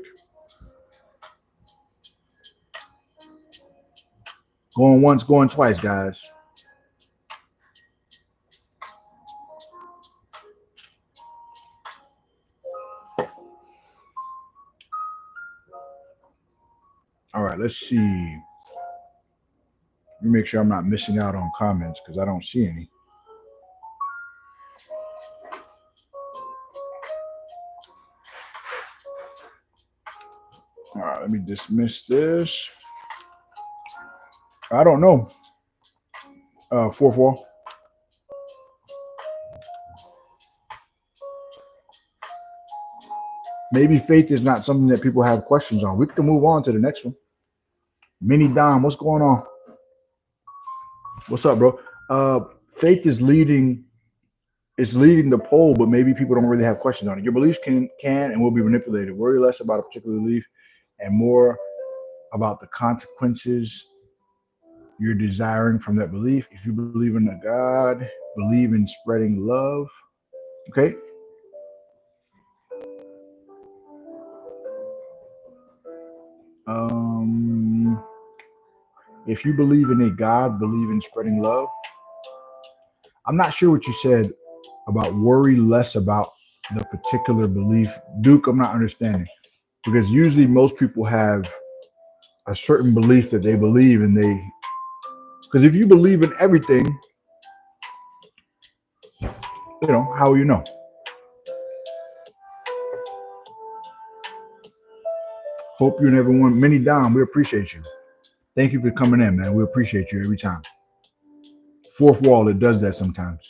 Going once, going twice, guys. All right, let's see. Let me make sure I'm not missing out on comments because I don't see any. All right, let me dismiss this. I don't know. 4-4. Maybe faith is not something that people have questions on. We can move on to the next one. Mini Dom, what's going on? What's up, bro? Faith is leading. It's leading the poll, but maybe people don't really have questions on it. Your beliefs can and will be manipulated. Worry less about a particular belief and more about the consequences you're desiring from that belief. If you believe in a God, believe in spreading love. Okay. If you believe in a God, believe in spreading love. I'm not sure what you said about worry less about the particular belief. Duke, I'm not understanding. Because usually most people have a certain belief that they believe, and because if you believe in everything, how will you know? Hope you and everyone, Mini Dom, we appreciate you. Thank you for coming in, man. We appreciate you every time. Fourth wall, it does that sometimes.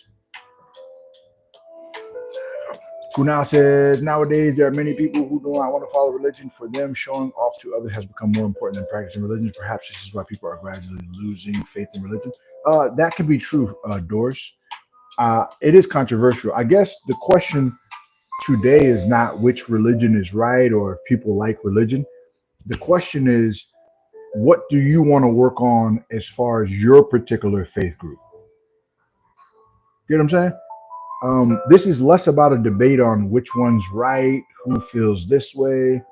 Kunal says, nowadays there are many people who do not want to follow religion. For them, showing off to others has become more important than practicing religion. Perhaps this is why people are gradually losing faith in religion. That could be true, Doris. It is controversial. I guess the question today is not which religion is right or if people like religion. The question is, what do you want to work on as far as your particular faith group? You know what I'm saying? This is less about a debate on which one's right, who feels this way.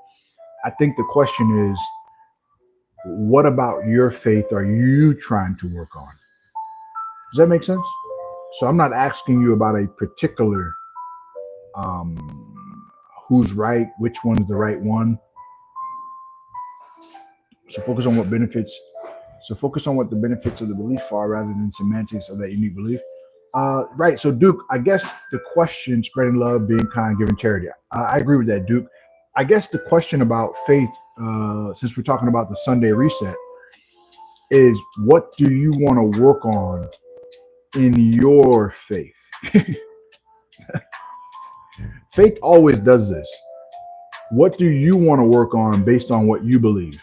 I think the question is, what about your faith are you trying to work on? Does that make sense? So I'm not asking you about a particular who's right, which one's the right one. So focus on what benefits. So focus on what the benefits of the belief are rather than semantics of that unique belief. Right. So Duke, I guess the question, spreading love, being kind, giving charity. I agree with that, Duke. I guess the question about faith, since we're talking about the Sunday reset, is what do you want to work on in your faith? Faith always does this. What do you want to work on based on what you believe?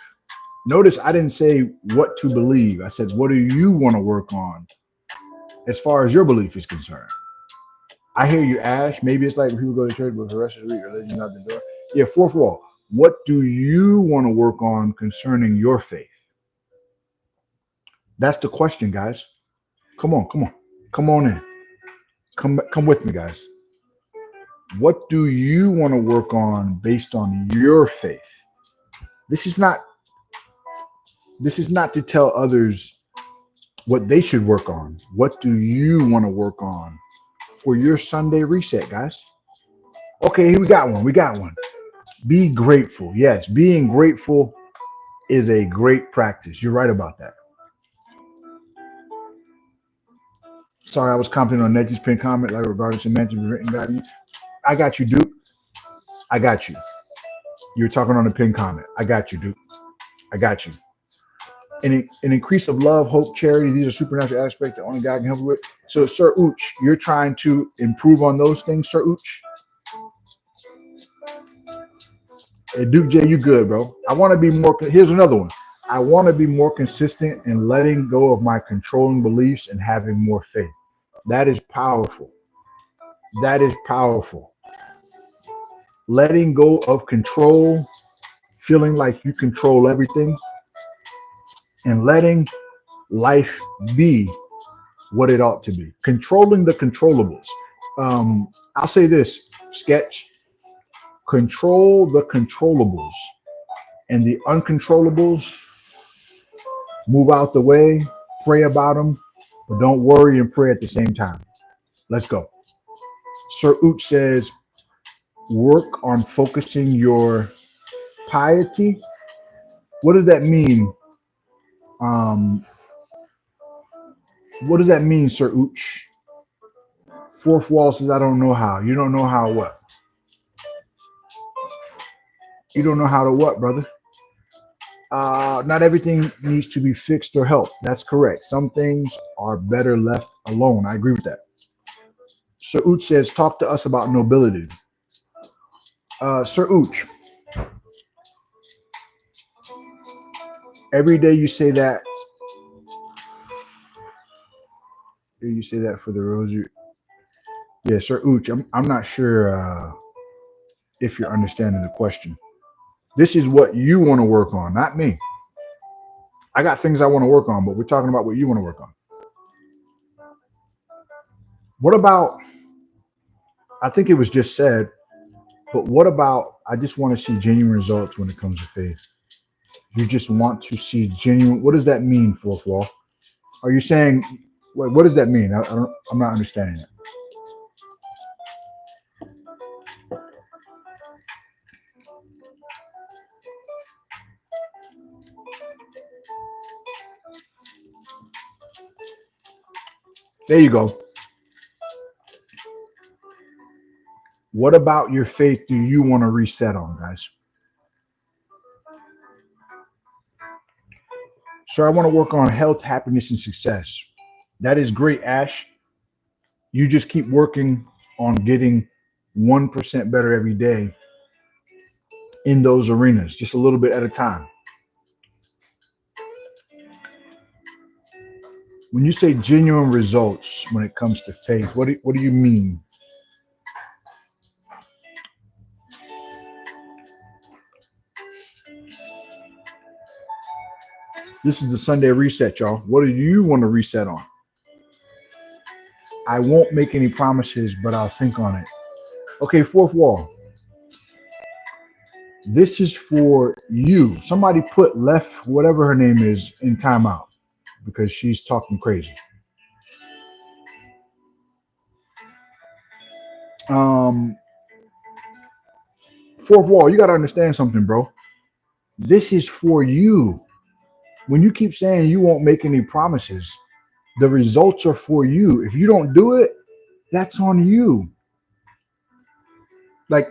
Notice I didn't say what to believe. I said, what do you want to work on as far as your belief is concerned? I hear you, Ash. Maybe it's like when people go to church, but the rest of the week, religion out the door. Yeah, fourth wall. What do you want to work on concerning your faith? That's the question, guys. Come on, come on, come on in. Come with me, guys. What do you want to work on based on your faith? This is not. This is not to tell others what they should work on. What do you want to work on for your Sunday reset, guys? Okay, we got one. We got one. Be grateful. Yes, being grateful is a great practice. You're right about that. Sorry, I was commenting on Ned's pin comment, like regarding semantic written value. I got you, Duke. I got you. You're talking on the pin comment. I got you, Duke. I got you. An increase of love, hope, charity. These are supernatural aspects that only God can help you with. So, Sir Ooch, you're trying to improve on those things, Sir Ooch? Hey, Duke J, you good, bro. I want to be more. Here's another one. I want to be more consistent in letting go of my controlling beliefs and having more faith. That is powerful. That is powerful. Letting go of control, feeling like you control everything, and letting life be what it ought to be. Controlling the controllables. I'll say this, Sketch. Control the controllables, and the uncontrollables, move out the way, pray about them, but don't worry and pray at the same time. Let's go. Sir Ooch says, work on focusing your piety. What does that mean? What does that mean, Sir Ooch? Fourth wall says, I don't know how. You don't know how what? You don't know how to what, brother? Not everything needs to be fixed or helped. That's correct. Some things are better left alone. I agree with that. Sir Ooch says, talk to us about nobility. Sir Ooch, every day you say that. You say that for the rosary. Yeah, Sir Ooch, I'm not sure if you're understanding the question. This is what you want to work on, not me. I got things I want to work on, but we're talking about what you want to work on. What about, I think it was just said, but what about, I just want to see genuine results when it comes to faith. You just want to see genuine, what does that mean, fourth wall? Are you saying, what does that mean? I'm not understanding it. There you go. What about your faith do you want to reset on, guys? So I want to work on health, happiness, and success. That is great, Ash. You just keep working on getting 1% better every day in those arenas, just a little bit at a time. When you say genuine results when it comes to faith, what do you mean? This is the Sunday reset, y'all. What do you want to reset on? I won't make any promises, but I'll think on it. Okay, fourth wall. This is for you. Somebody put left, whatever her name is, in timeout because she's talking crazy. Fourth wall, you got to understand something, bro. This is for you. When you keep saying you won't make any promises, the results are for you. If you don't do it, that's on you. Like,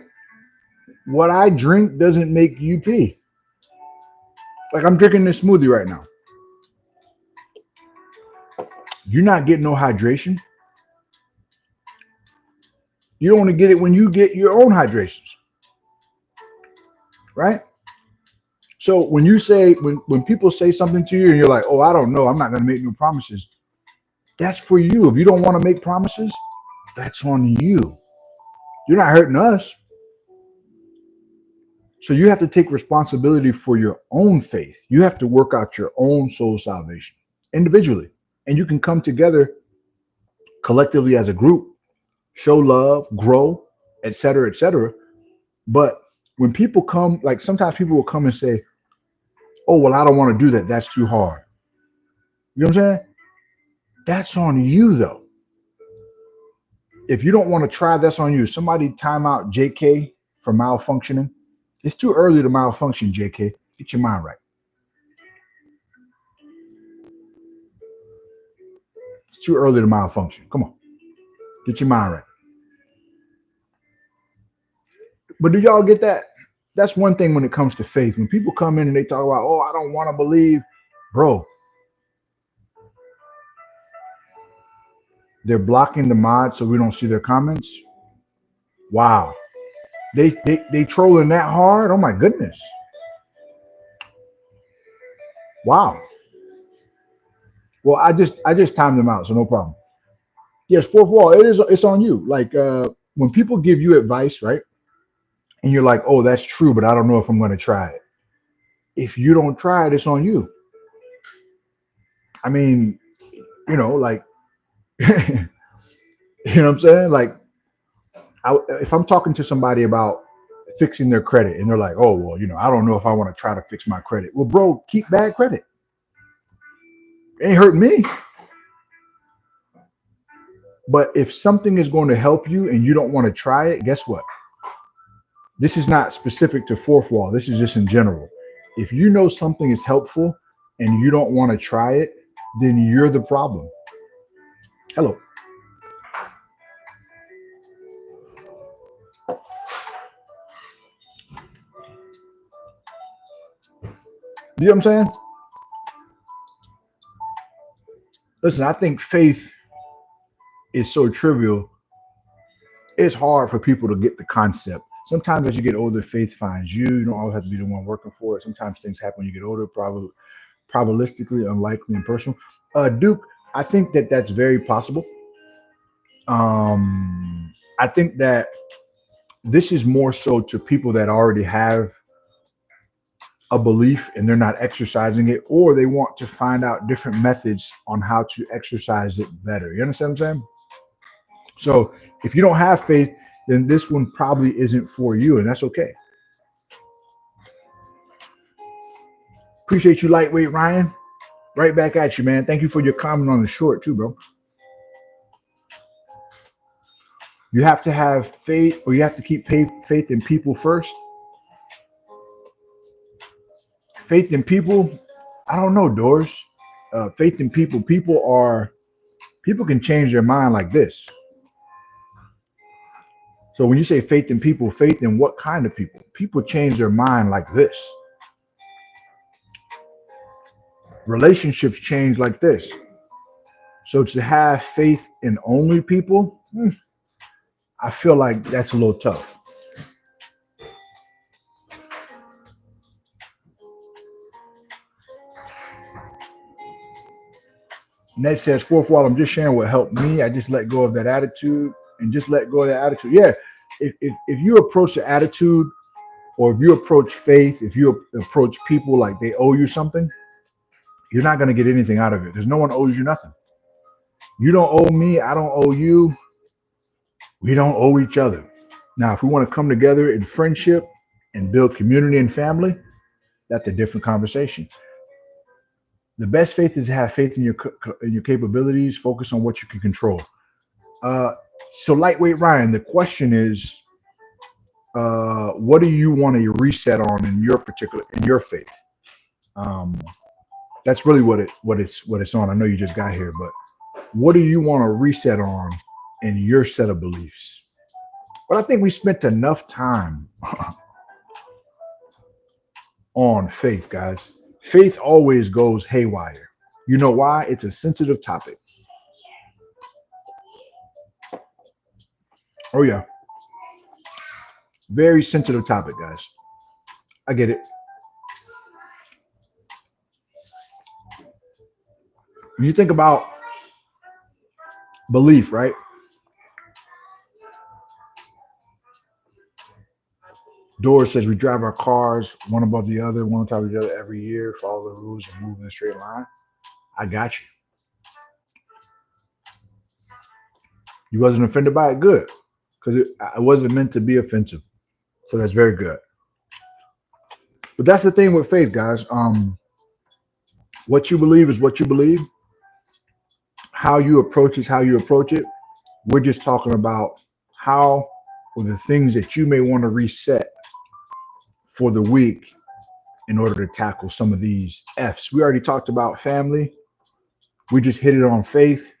what I drink doesn't make you pee. Like, I'm drinking this smoothie right now. You're not getting no hydration. You don't want to get it when you get your own hydrations. Right? So when you say, when people say something to you and you're like, oh, I don't know, I'm not going to make no promises. That's for you. If you don't want to make promises, That's on you. You're not hurting us. So you have to take responsibility for your own faith. You have to work out your own soul salvation individually. And you can come together collectively as a group, show love, grow, etc., etc. But when people come, like sometimes people will come and say, "Oh, well, I don't want to do that. That's too hard." You know what I'm saying? That's on you, though. If you don't want to try, that's on you. Somebody time out JK for malfunctioning. It's too early to malfunction, JK. Get your mind right. It's too early to malfunction. Come on, get your mind right. But do y'all get that? That's one thing when it comes to faith. When people come in and they talk about, "Oh, I don't want to believe," bro, they're blocking the mod so we don't see their comments. Wow, they trolling that hard. Oh my goodness. Wow. Well, I just timed them out, so no problem. Yes, fourth wall. It's on you. Like when people give you advice, right? And you're like, "Oh, that's true, but I don't know if I'm going to try it." If you don't try it, it's on you. I mean, like you know what I'm saying? Like if I'm talking to somebody about fixing their credit and they're like, "Oh, well, I don't know if I want to try to fix my credit." Well, bro, keep bad credit. It ain't hurting me. But if something is going to help you and you don't want to try it, guess what? This is not specific to fourth wall. This is just in general. If you know something is helpful and you don't want to try it, then you're the problem. Hello. You know what I'm saying? Listen, I think faith is so trivial. It's hard for people to get the concept. Sometimes as you get older, faith finds you. You don't always have to be the one working for it. Sometimes things happen when you get older, probabilistically, unlikely, and personal. Duke, I think that that's very possible. I think that this is more so to people that already have a belief and they're not exercising it, or they want to find out different methods on how to exercise it better. You understand what I'm saying? So if you don't have faith, then this one probably isn't for you, and that's okay. Appreciate you, lightweight Ryan. Right back at you, man. Thank you for your comment on the short too, bro. You have to have faith, or you have to keep faith in people first. Faith in people, I don't know, Doors. Faith in people. People can change their mind like this. So when you say faith in people, faith in what kind of people? People change their mind like this. Relationships change like this. So to have faith in only people, I feel like that's a little tough. Ned says, fourth wall, I'm just sharing what helped me. I just let go of that attitude and just let go of that attitude. Yeah. If you approach the attitude, or if you approach faith, if you approach people like they owe you something, you're not going to get anything out of it. There's no one owes you nothing. You don't owe me. I don't owe you. We don't owe each other. Now, if we want to come together in friendship and build community and family, that's a different conversation. The best faith is to have faith in your capabilities. Focus on what you can control. Uh, so, lightweight Ryan, the question is, what do you want to reset on in your faith? Um, that's really what it's on. I know you just got here, but what do you want to reset on in your set of beliefs? But I think we spent enough time on faith, guys. Faith always goes haywire. You know why? It's a sensitive topic. Oh yeah, very sensitive topic, guys. I get it. When you think about belief, right? Doris says we drive our cars one above the other, one on top of the other every year, follow the rules and move in a straight line. I got you. You wasn't offended by it? Good. Because it wasn't meant to be offensive. So that's very good. But that's the thing with faith, guys. What you believe is what you believe. How you approach is how you approach it. We're just talking about how or the things that you may want to reset for the week in order to tackle some of these F's. We already talked about family. We just hit it on faith.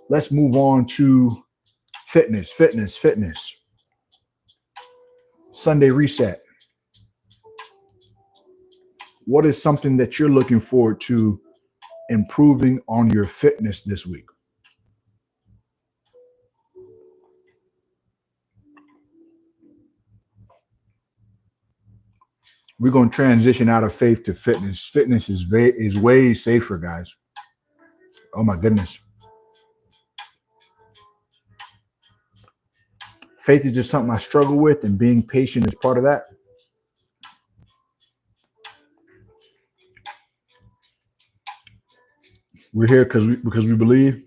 Let's move on to fitness, fitness, fitness. Sunday reset. What is something that you're looking forward to improving on your fitness this week? We're going to transition out of faith to fitness. Fitness is way safer, guys. Oh my goodness. Faith is just something I struggle with, and being patient is part of that. We're here because we believe.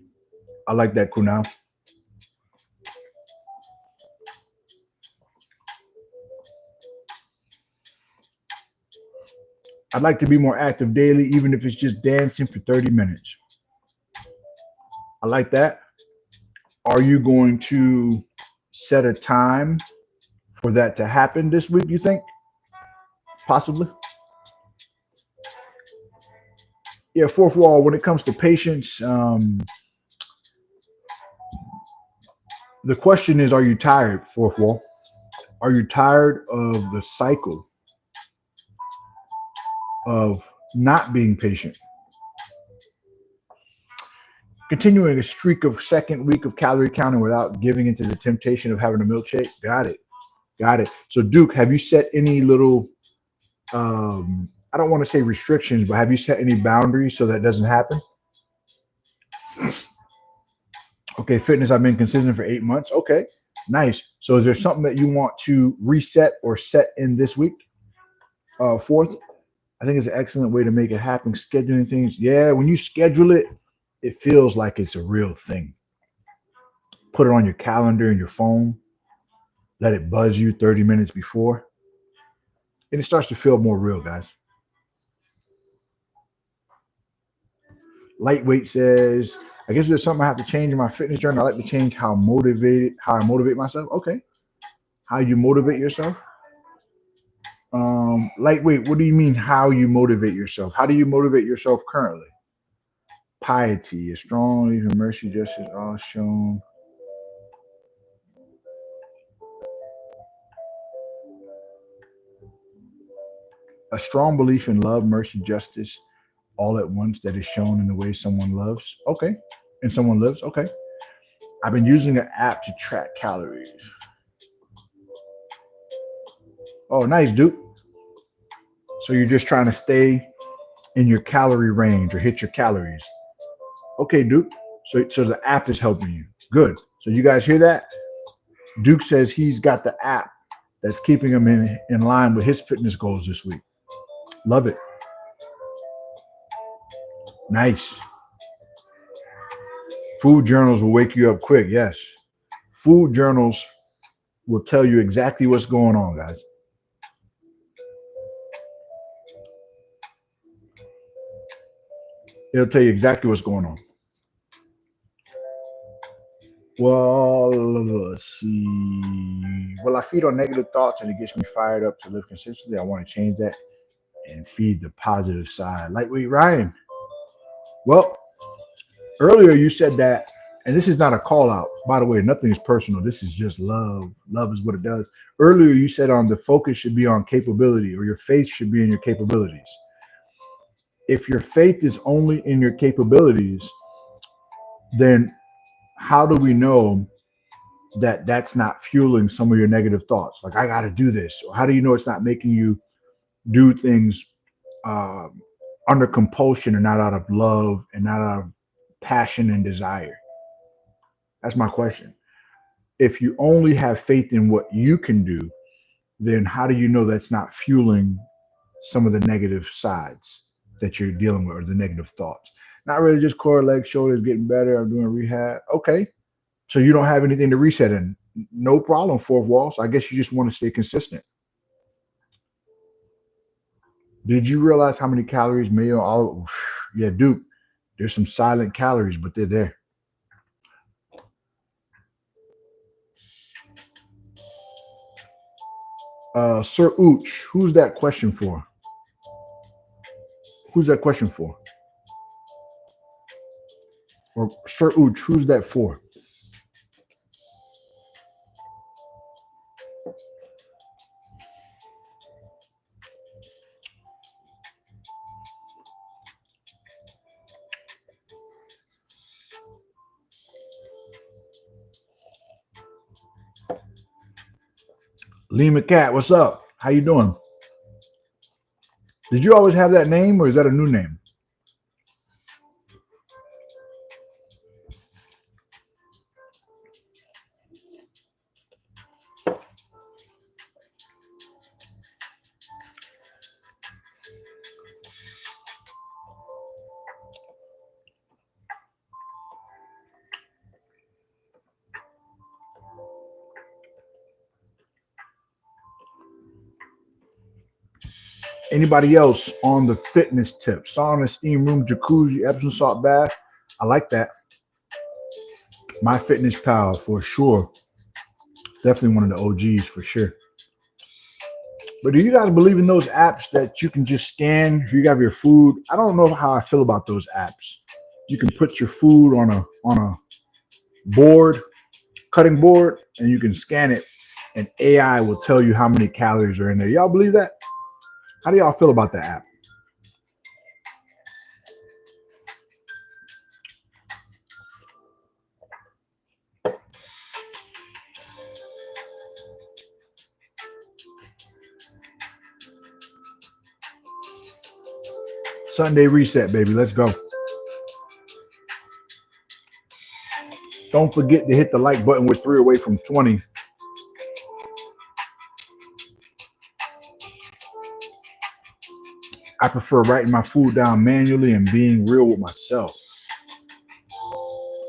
I like that, Kunal. I'd like to be more active daily, even if it's just dancing for 30 minutes. I like that. Are you going to set a time for that to happen this week, you think? Possibly. Yeah, fourth wall, when it comes to patience, the question is, are you tired, fourth wall? Are you tired of the cycle of not being patient? Continuing a streak of second week of calorie counting without giving into the temptation of having a milkshake. Got it. Got it. So, Duke, have you set any little, I don't want to say restrictions, but have you set any boundaries so that doesn't happen? Okay, fitness, I've been consistent for 8 months. Okay, nice. So, is there something that you want to reset or set in this week? Fourth, I think it's an excellent way to make it happen. Scheduling things. Yeah, when you schedule it, it feels like it's a real thing. Put it on your calendar and your phone. Let it buzz you 30 minutes before. And it starts to feel more real, guys. Lightweight says, I guess there's something I have to change in my fitness journey. I like to change how I motivate myself. Okay. How you motivate yourself? Lightweight, what do you mean how you motivate yourself? How do you motivate yourself currently? Piety is strong, even mercy, justice, all shown. A strong belief in love, mercy, justice, all at once that is shown in the way someone loves. Okay. And someone lives. Okay. I've been using an app to track calories. Oh, nice, Duke. So you're just trying to stay in your calorie range or hit your calories. Okay, Duke. So the app is helping you. Good. So you guys hear that? Duke says he's got the app that's keeping him in line with his fitness goals this week. Love it. Nice. Food journals will wake you up quick. Yes. Food journals will tell you exactly what's going on, guys. It'll tell you exactly what's going on. Well, let's see. Well, I feed on negative thoughts and it gets me fired up to live consistently. I want to change that and feed the positive side. Lightweight Ryan. Well, earlier you said that, and this is not a call out. By the way, nothing is personal. This is just love. Love is what it does. Earlier you said the focus should be on capability, or your faith should be in your capabilities. If your faith is only in your capabilities, then how do we know that that's not fueling some of your negative thoughts? Like, I got to do this. Or how do you know it's not making you do things uh, under compulsion and not out of love and not out of passion and desire? That's my question. If you only have faith in what you can do, then how do you know that's not fueling some of the negative sides that you're dealing with or the negative thoughts? Not really just core, legs, shoulders getting better. I'm doing rehab. Okay. So you don't have anything to reset in. No problem, fourth wall. So I guess you just want to stay consistent. Did you realize how many calories meal all yeah, Duke. There's some silent calories, but they're there. Sir Ooch, who's that question for? Who's that question for? Or Sir Ooch, who's that for? Lee McCat, what's up? How you doing? Did you always have that name, or is that a new name? Anybody else on the fitness tip? Sauna, steam room, jacuzzi, Epsom salt bath. I like that. My Fitness Pal for sure. Definitely one of the OGs for sure. But do you guys believe in those apps that you can just scan if you have your food? I don't know how I feel about those apps. You can put your food on a board, cutting board, and you can scan it, and AI will tell you how many calories are in there. Y'all believe that? How do y'all feel about the app? Sunday reset, baby. Let's go. Don't forget to hit the like button. We're 3 away from 20. I prefer writing my food down manually and being real with myself.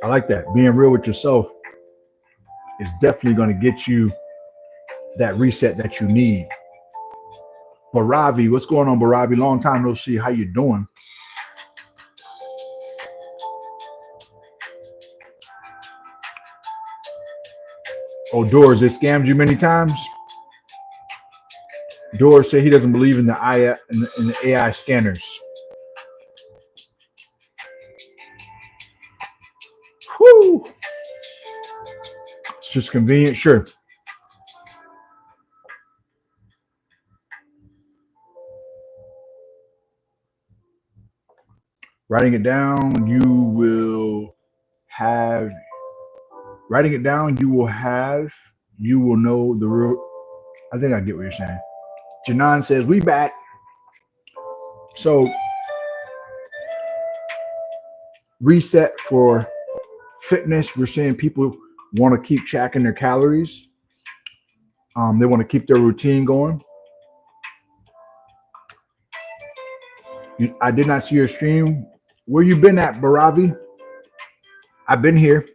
I like that. Being real with yourself is definitely going to get you that reset that you need. Baravi, what's going on, Baravi? Long time no see. How you doing? Oh, Doors, they scammed you many times. Doors said he doesn't believe in the AI scanners. Whoo! It's just convenient, sure. Writing it down, you will have. Writing it down, you will have. You will know the real. I think I get what you're saying. Janan says we back. So reset for fitness. We're seeing people want to keep tracking their calories. They want to keep their routine going. I did not see your stream. Where you been at, Baravi? I've been here.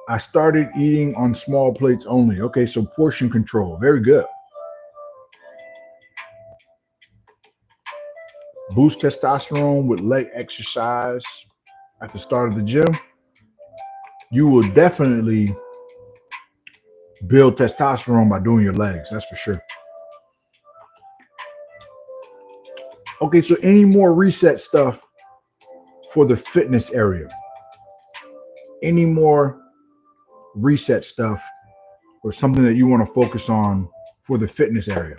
I started eating on small plates only. Okay, so portion control. Very good. Boost testosterone with leg exercise at the start of the gym. You will definitely build testosterone by doing your legs. That's for sure. Okay, so any more reset stuff for the fitness area? Any more reset stuff or something that you want to focus on for the fitness area?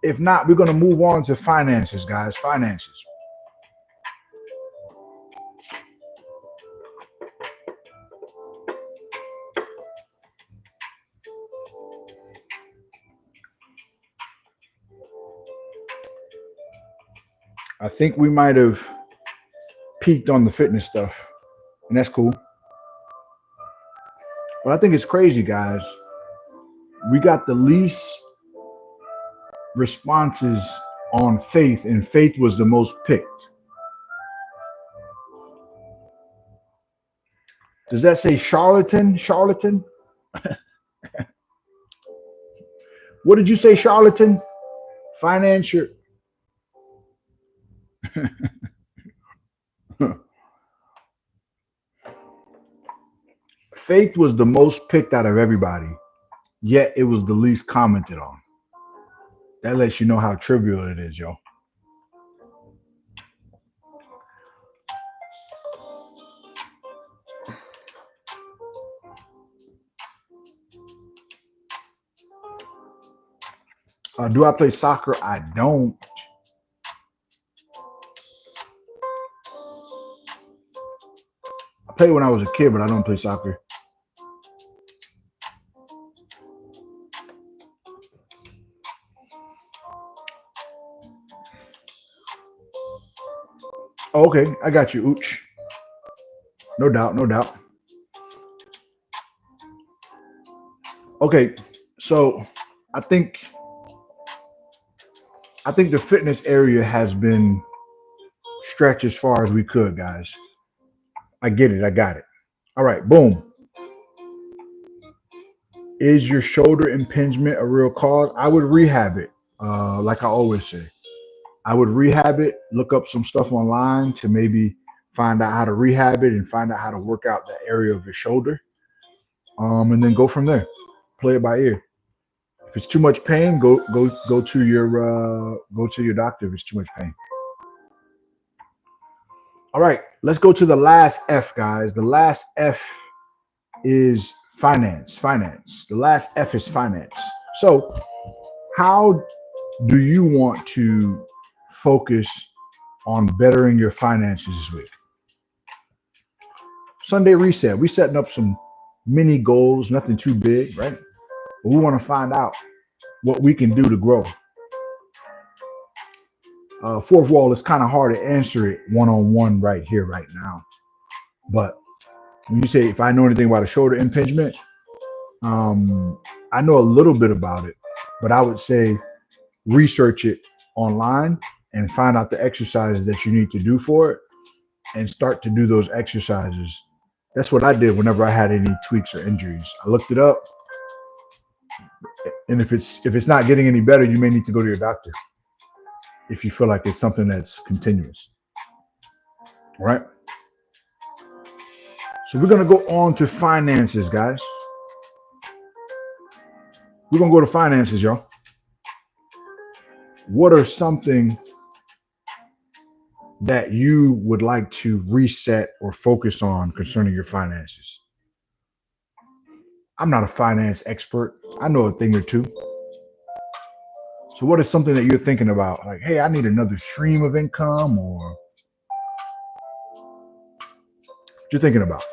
If not, we're going to move on to finances, guys. Finances. I think we might have peaked on the fitness stuff, and that's cool. But I think it's crazy, guys. We got the least responses on faith, and faith was the most picked. Does that say charlatan? Charlatan? What did you say, charlatan? Financial. Faith was the most picked out of everybody, yet it was the least commented on. That lets you know how trivial it is, yo. Do I play soccer? I don't. I played when I was a kid, but I don't play soccer. Oh, okay, I got you, Ooch. No doubt, no doubt. Okay, so I think I think the fitness area has been stretched as far as we could, guys. I get it. I got it. All right, boom. Is your shoulder impingement a real cause? I would rehab it. Like I always say, I would rehab it. Look up some stuff online to maybe find out how to rehab it and find out how to work out the area of your shoulder. And then go from there. Play it by ear. If it's too much pain, go to your doctor if it's too much pain. All right, let's go to the last F, guys. The last F is finance. Finance. The last F is finance. So, how do you want to focus on bettering your finances this week? Sunday reset. We setting up some mini goals, nothing too big, right? But we want to find out what we can do to grow. Fourth wall is kind of hard to answer it one on one right here, right now. But when you say if I know anything about a shoulder impingement, I know a little bit about it, but I would say research it online and find out the exercises that you need to do for it and start to do those exercises. That's what I did whenever I had any tweaks or injuries. I looked it up, and if it's not getting any better, you may need to go to your doctor if you feel like it's something that's continuous. All right. So we're gonna go on to finances, guys. We're gonna go to finances, y'all. What are something that you would like to reset or focus on concerning your finances? I'm not a finance expert. I know a thing or two. So what is something that you're thinking about? Like, hey, I need another stream of income, or what you're thinking about?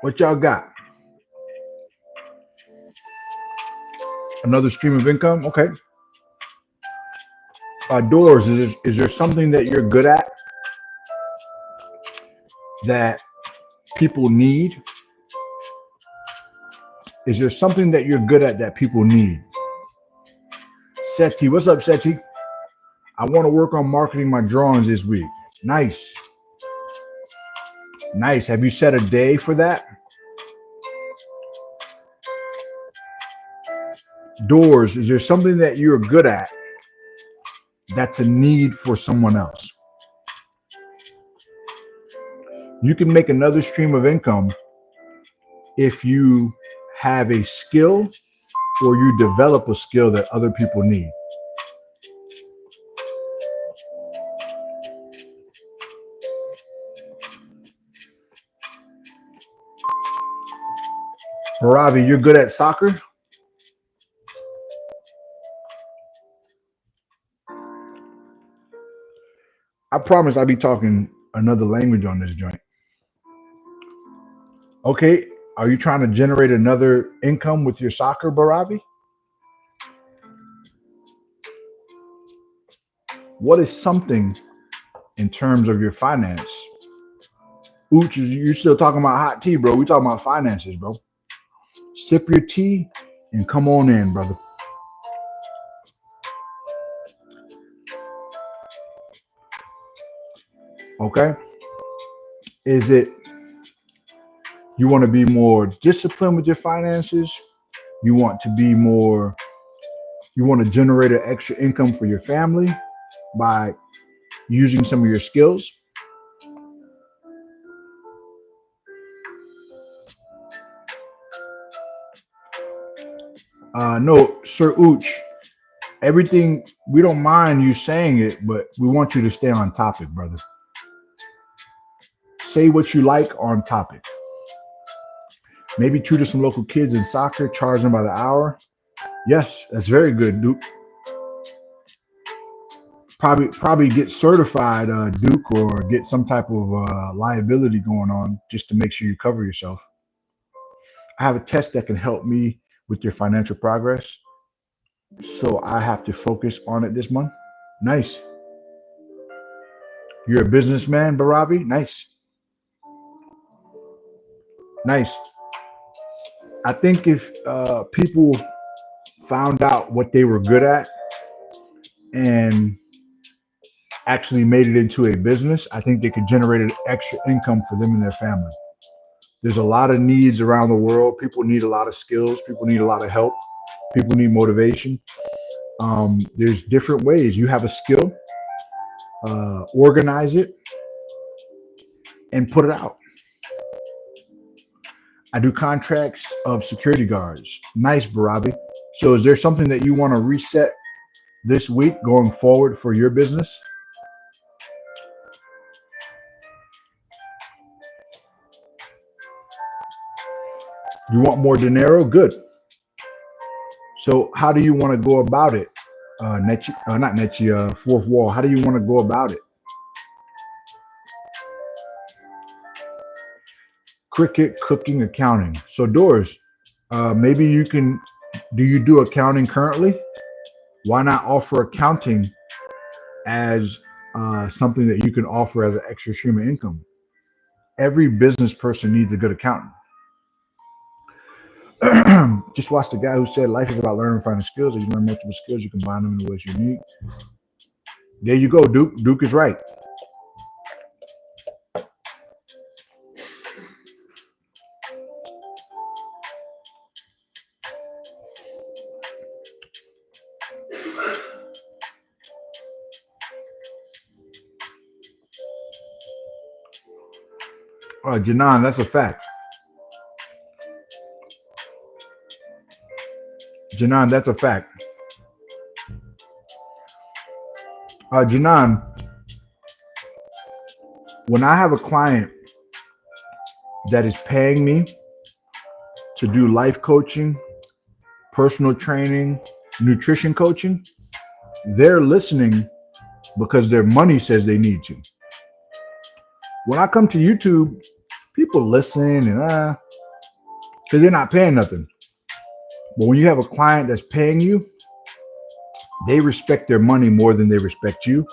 What y'all got? Another stream of income? Okay. Doors, is there something that you're good at that people need? Is there something that you're good at that people need? Seti, what's up, Seti? I want to work on marketing my drawings this week. Nice. Nice. Have you set a day for that? Doors, is there something that you're good at that's a need for someone else? You can make another stream of income if you have a skill or you develop a skill that other people need. Ravi, you're good at soccer? I promise I'll be talking another language on this joint. Okay, are you trying to generate another income with your soccer, Barabi? What is something in terms of your finance? Ooch, you're still talking about hot tea, bro. We talking about finances, bro. Sip your tea and come on in, brother. Okay? Is it you want to be more disciplined with your finances? You want to be more, you want to generate an extra income for your family by using some of your skills? No, Sir Ooch, everything, we don't mind you saying it, but we want you to stay on topic, brother. Say what you like on topic. Maybe tutor some local kids in soccer, charge them by the hour. Yes, that's very good, Duke. Probably get certified, Duke, or get some type of liability going on just to make sure you cover yourself. I have a test that can help me with your financial progress, so I have to focus on it this month. Nice. You're a businessman, Barabi. Nice, nice. I think if people found out what they were good at and actually made it into a business, I think they could generate an extra income for them and their family. There's a lot of needs around the world. People need a lot of skills. People need a lot of help. People need motivation. There's different ways. You have a skill, organize it, and put it out. I do contracts of security guards. Nice, Barabi. So, is there something that you want to reset this week going forward for your business? You want more dinero? Good. So, how do you want to go about it? Nechi, not Nechi, fourth wall. How do you want to go about it? Cricket, cooking, accounting. So, Doors, maybe you can. Do you do accounting currently? Why not offer accounting as something that you can offer as an extra stream of income? Every business person needs a good accountant. Just watch the guy who said life is about learning and finding skills. As you learn multiple skills, you combine them in the ways you need. There you go, Duke. Duke is right. Janan, that's a fact. Janan, that's a fact. Janan, when I have a client that is paying me to do life coaching, personal training, nutrition coaching, they're listening because their money says they need to. When I come to YouTube, people listen and because they're not paying nothing. But when you have a client that's paying you, they respect their money more than they respect you.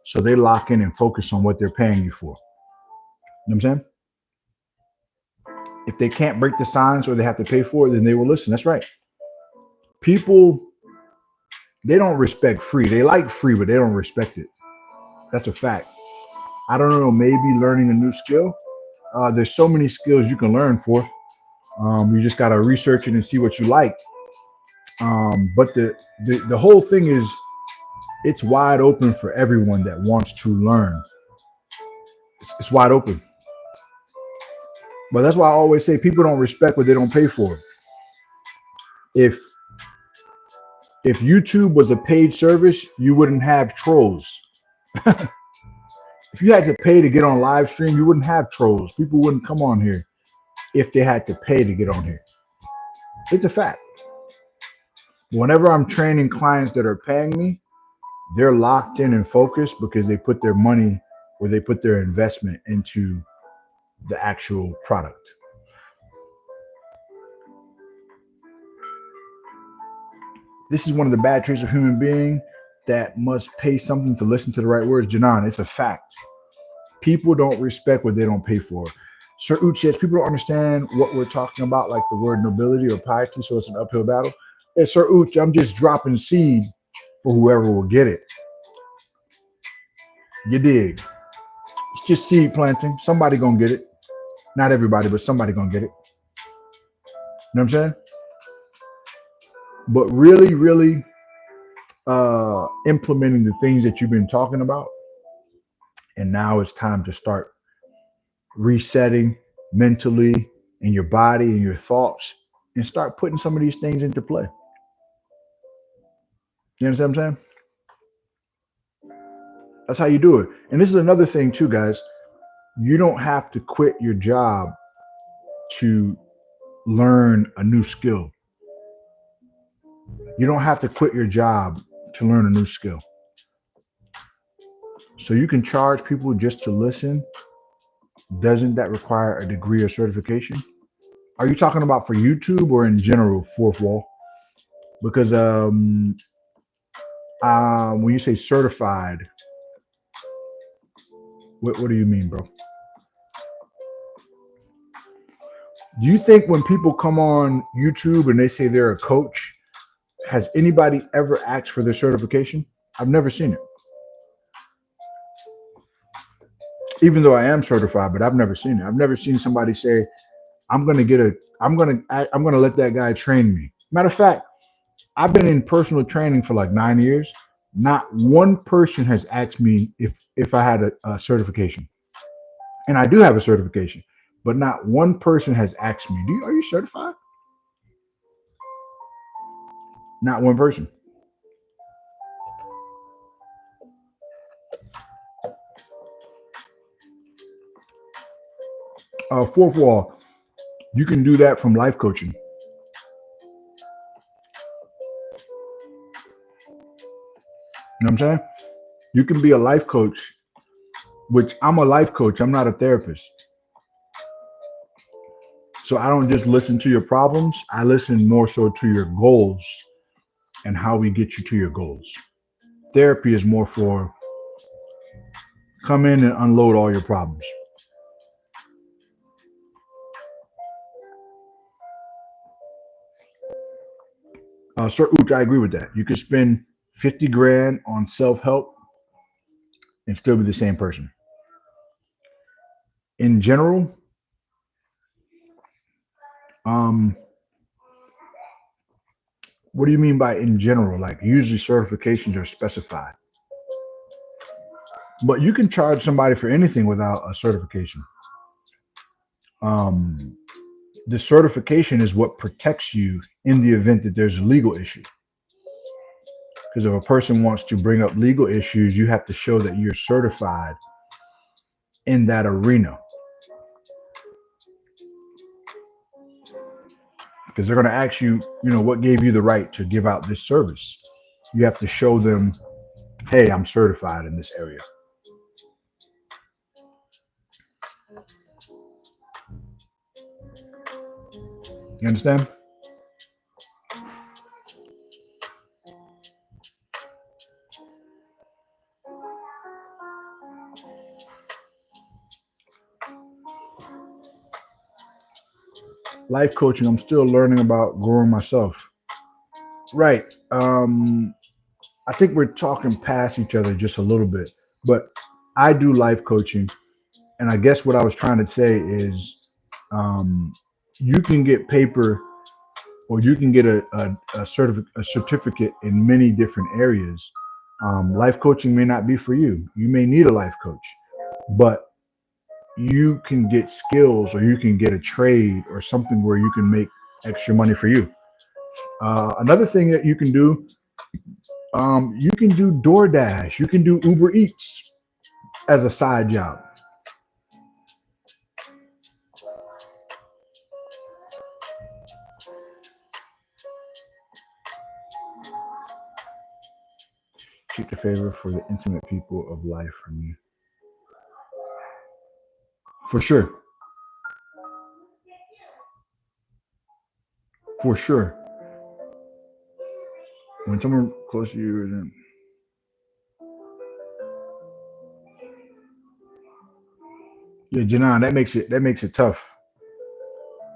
So they lock in and focus on what they're paying you for. You know what I'm saying? If they can't break the signs or they have to pay for it, then they will listen. That's right. People, they don't respect free. They like free, but they don't respect it. That's a fact. I don't know, maybe learning a new skill. There's so many skills you can learn for. You just got to research it and see what you like. But the whole thing is it's wide open for everyone that wants to learn. It's wide open. But that's why I always say people don't respect what they don't pay for. If if YouTube was a paid service, you wouldn't have trolls. If you had to pay to get on live stream, you wouldn't have trolls. People wouldn't come on here if they had to pay to get on here. It's a fact. Whenever I'm training clients that are paying me, they're locked in and focused because they put their money where they put their investment into the actual product. This is one of the bad traits of human being that must pay something to listen to the right words. Janan, it's a fact. People don't respect what they don't pay for. Sir Uch says people don't understand what we're talking about, like the word nobility or piety, so it's an uphill battle. Hey, Sir Uch, I'm just dropping seed for whoever will get it. You dig? It's just seed planting. Somebody gonna get it. Not everybody, but somebody gonna get it. You know what I'm saying? But really, really implementing the things that you've been talking about, and now it's time to start resetting mentally in your body and your thoughts, and start putting some of these things into play. You understand what I'm saying? That's how you do it. And this is another thing too, guys. You don't have to quit your job to learn a new skill. You don't have to quit your job to learn a new skill. So you can charge people just to listen. Doesn't that require a degree or certification? Are you talking about for YouTube or in general, fourth wall? Because when you say certified, what do you mean, bro? Do you think when people come on YouTube and they say they're a coach, has anybody ever asked for their certification? I've never seen it. Even though I am certified, but I've never seen it. I've never seen somebody say, I'm gonna get a I'm gonna let that guy train me. Matter of fact, I've been in personal training for like 9 years. Not one person has asked me if I had a certification. And I do have a certification, but not one person has asked me, are you certified? Not one person. Fourth wall, you can do that from life coaching. You know what I'm saying? You can be a life coach, which I'm a life coach. I'm not a therapist. So I don't just listen to your problems. I listen more so to your goals and how we get you to your goals. Therapy is more for come in and unload all your problems. Sir Uch, I agree with that. You could spend 50 grand on self help and still be the same person. In general, um, what do you mean by in general? Like usually certifications are specified, but you can charge somebody for anything without a certification. Um, the certification is what protects you in the event that there's a legal issue. Because if a person wants to bring up legal issues, you have to show that you're certified in that arena. Because they're going to ask you, what gave you the right to give out this service? You have to show them, hey, I'm certified in this area. You understand? Life coaching, I'm still learning about growing myself. Right. I think we're talking past each other just a little bit, but I do life coaching. And I guess what I was trying to say is um, you can get paper or you can get a certificate in many different areas. Life coaching may not be for you. You may need a life coach, but you can get skills or you can get a trade or something where you can make extra money for you. Another thing that you can do DoorDash, you can do Uber Eats as a side job. Keep the favor for the intimate people of life from you. For sure. For sure. When someone close to you, then yeah, Janan, that makes it tough.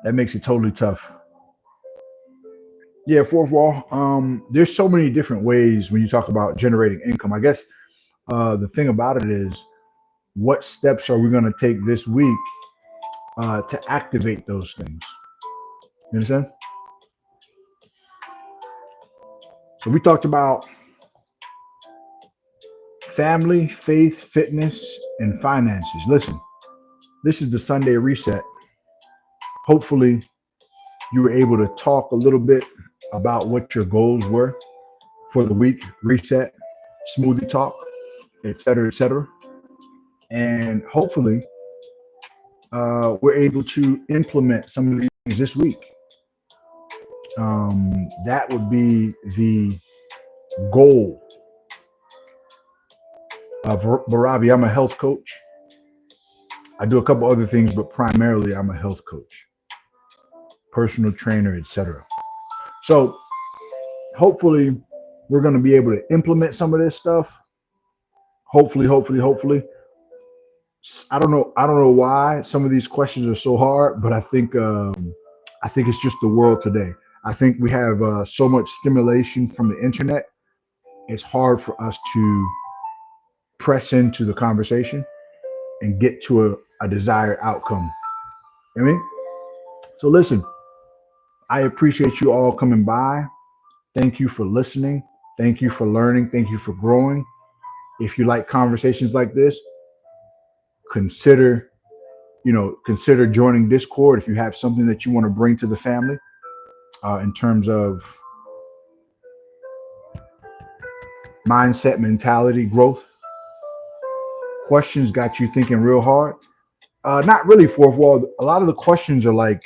That makes it totally tough. Yeah, fourth wall. There's so many different ways when you talk about generating income. I guess the thing about it is, what steps are we going to take this week to activate those things? You understand? So we talked about family, faith, fitness, and finances. Listen, this is the Sunday reset. Hopefully, you were able to talk a little bit about what your goals were for the week, reset, smoothie talk, et cetera, et cetera. And hopefully, we're able to implement some of these things this week. That would be the goal of Barabi. I'm a health coach. I do a couple other things, but primarily I'm a health coach, personal trainer, etc. So hopefully we're going to be able to implement some of this stuff. Hopefully. I don't know why some of these questions are so hard, but I think it's just the world today. I think we have so much stimulation from the internet. It's hard for us to press into the conversation and get to a desired outcome. I mean, so listen, I appreciate you all coming by. Thank you for listening. Thank you for learning. Thank you for growing. If you like conversations like this, consider consider joining Discord if you have something that you want to bring to the family in terms of mindset, mentality, growth. Questions got you thinking real hard. Not really fourth wall. A lot of the questions are like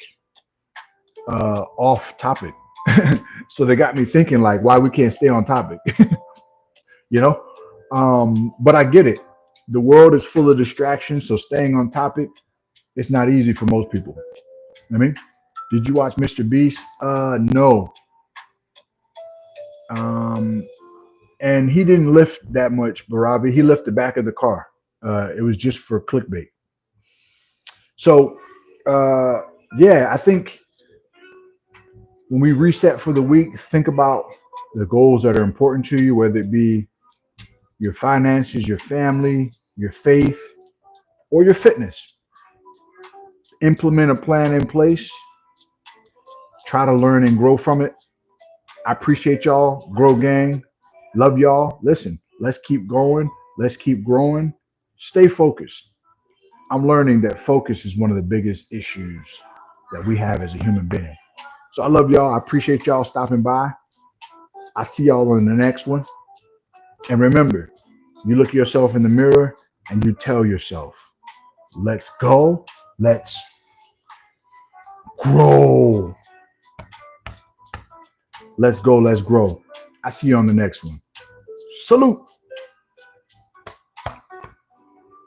off topic. So they got me thinking like why we can't stay on topic, you know? But I get it. The world is full of distractions, so staying on topic, it's not easy for most people. I mean, did you watch Mr. Beast? No. Um, and he didn't lift that much, Barabi. He lifted the back of the car. It was just for clickbait. So, uh, yeah, I think when we reset for the week, think about the goals that are important to you, whether it be your finances, your family, your faith, or your fitness. Implement a plan in place. Try to learn and grow from it. I appreciate y'all. Grow gang. Love y'all. Listen, let's keep going. Let's keep growing. Stay focused. I'm learning that focus is one of the biggest issues that we have as a human being. So I love y'all. I appreciate y'all stopping by. I see y'all on the next one. And remember, you look yourself in the mirror and you tell yourself, let's go. Let's grow. Let's go. Let's grow. I see you on the next one. Salute.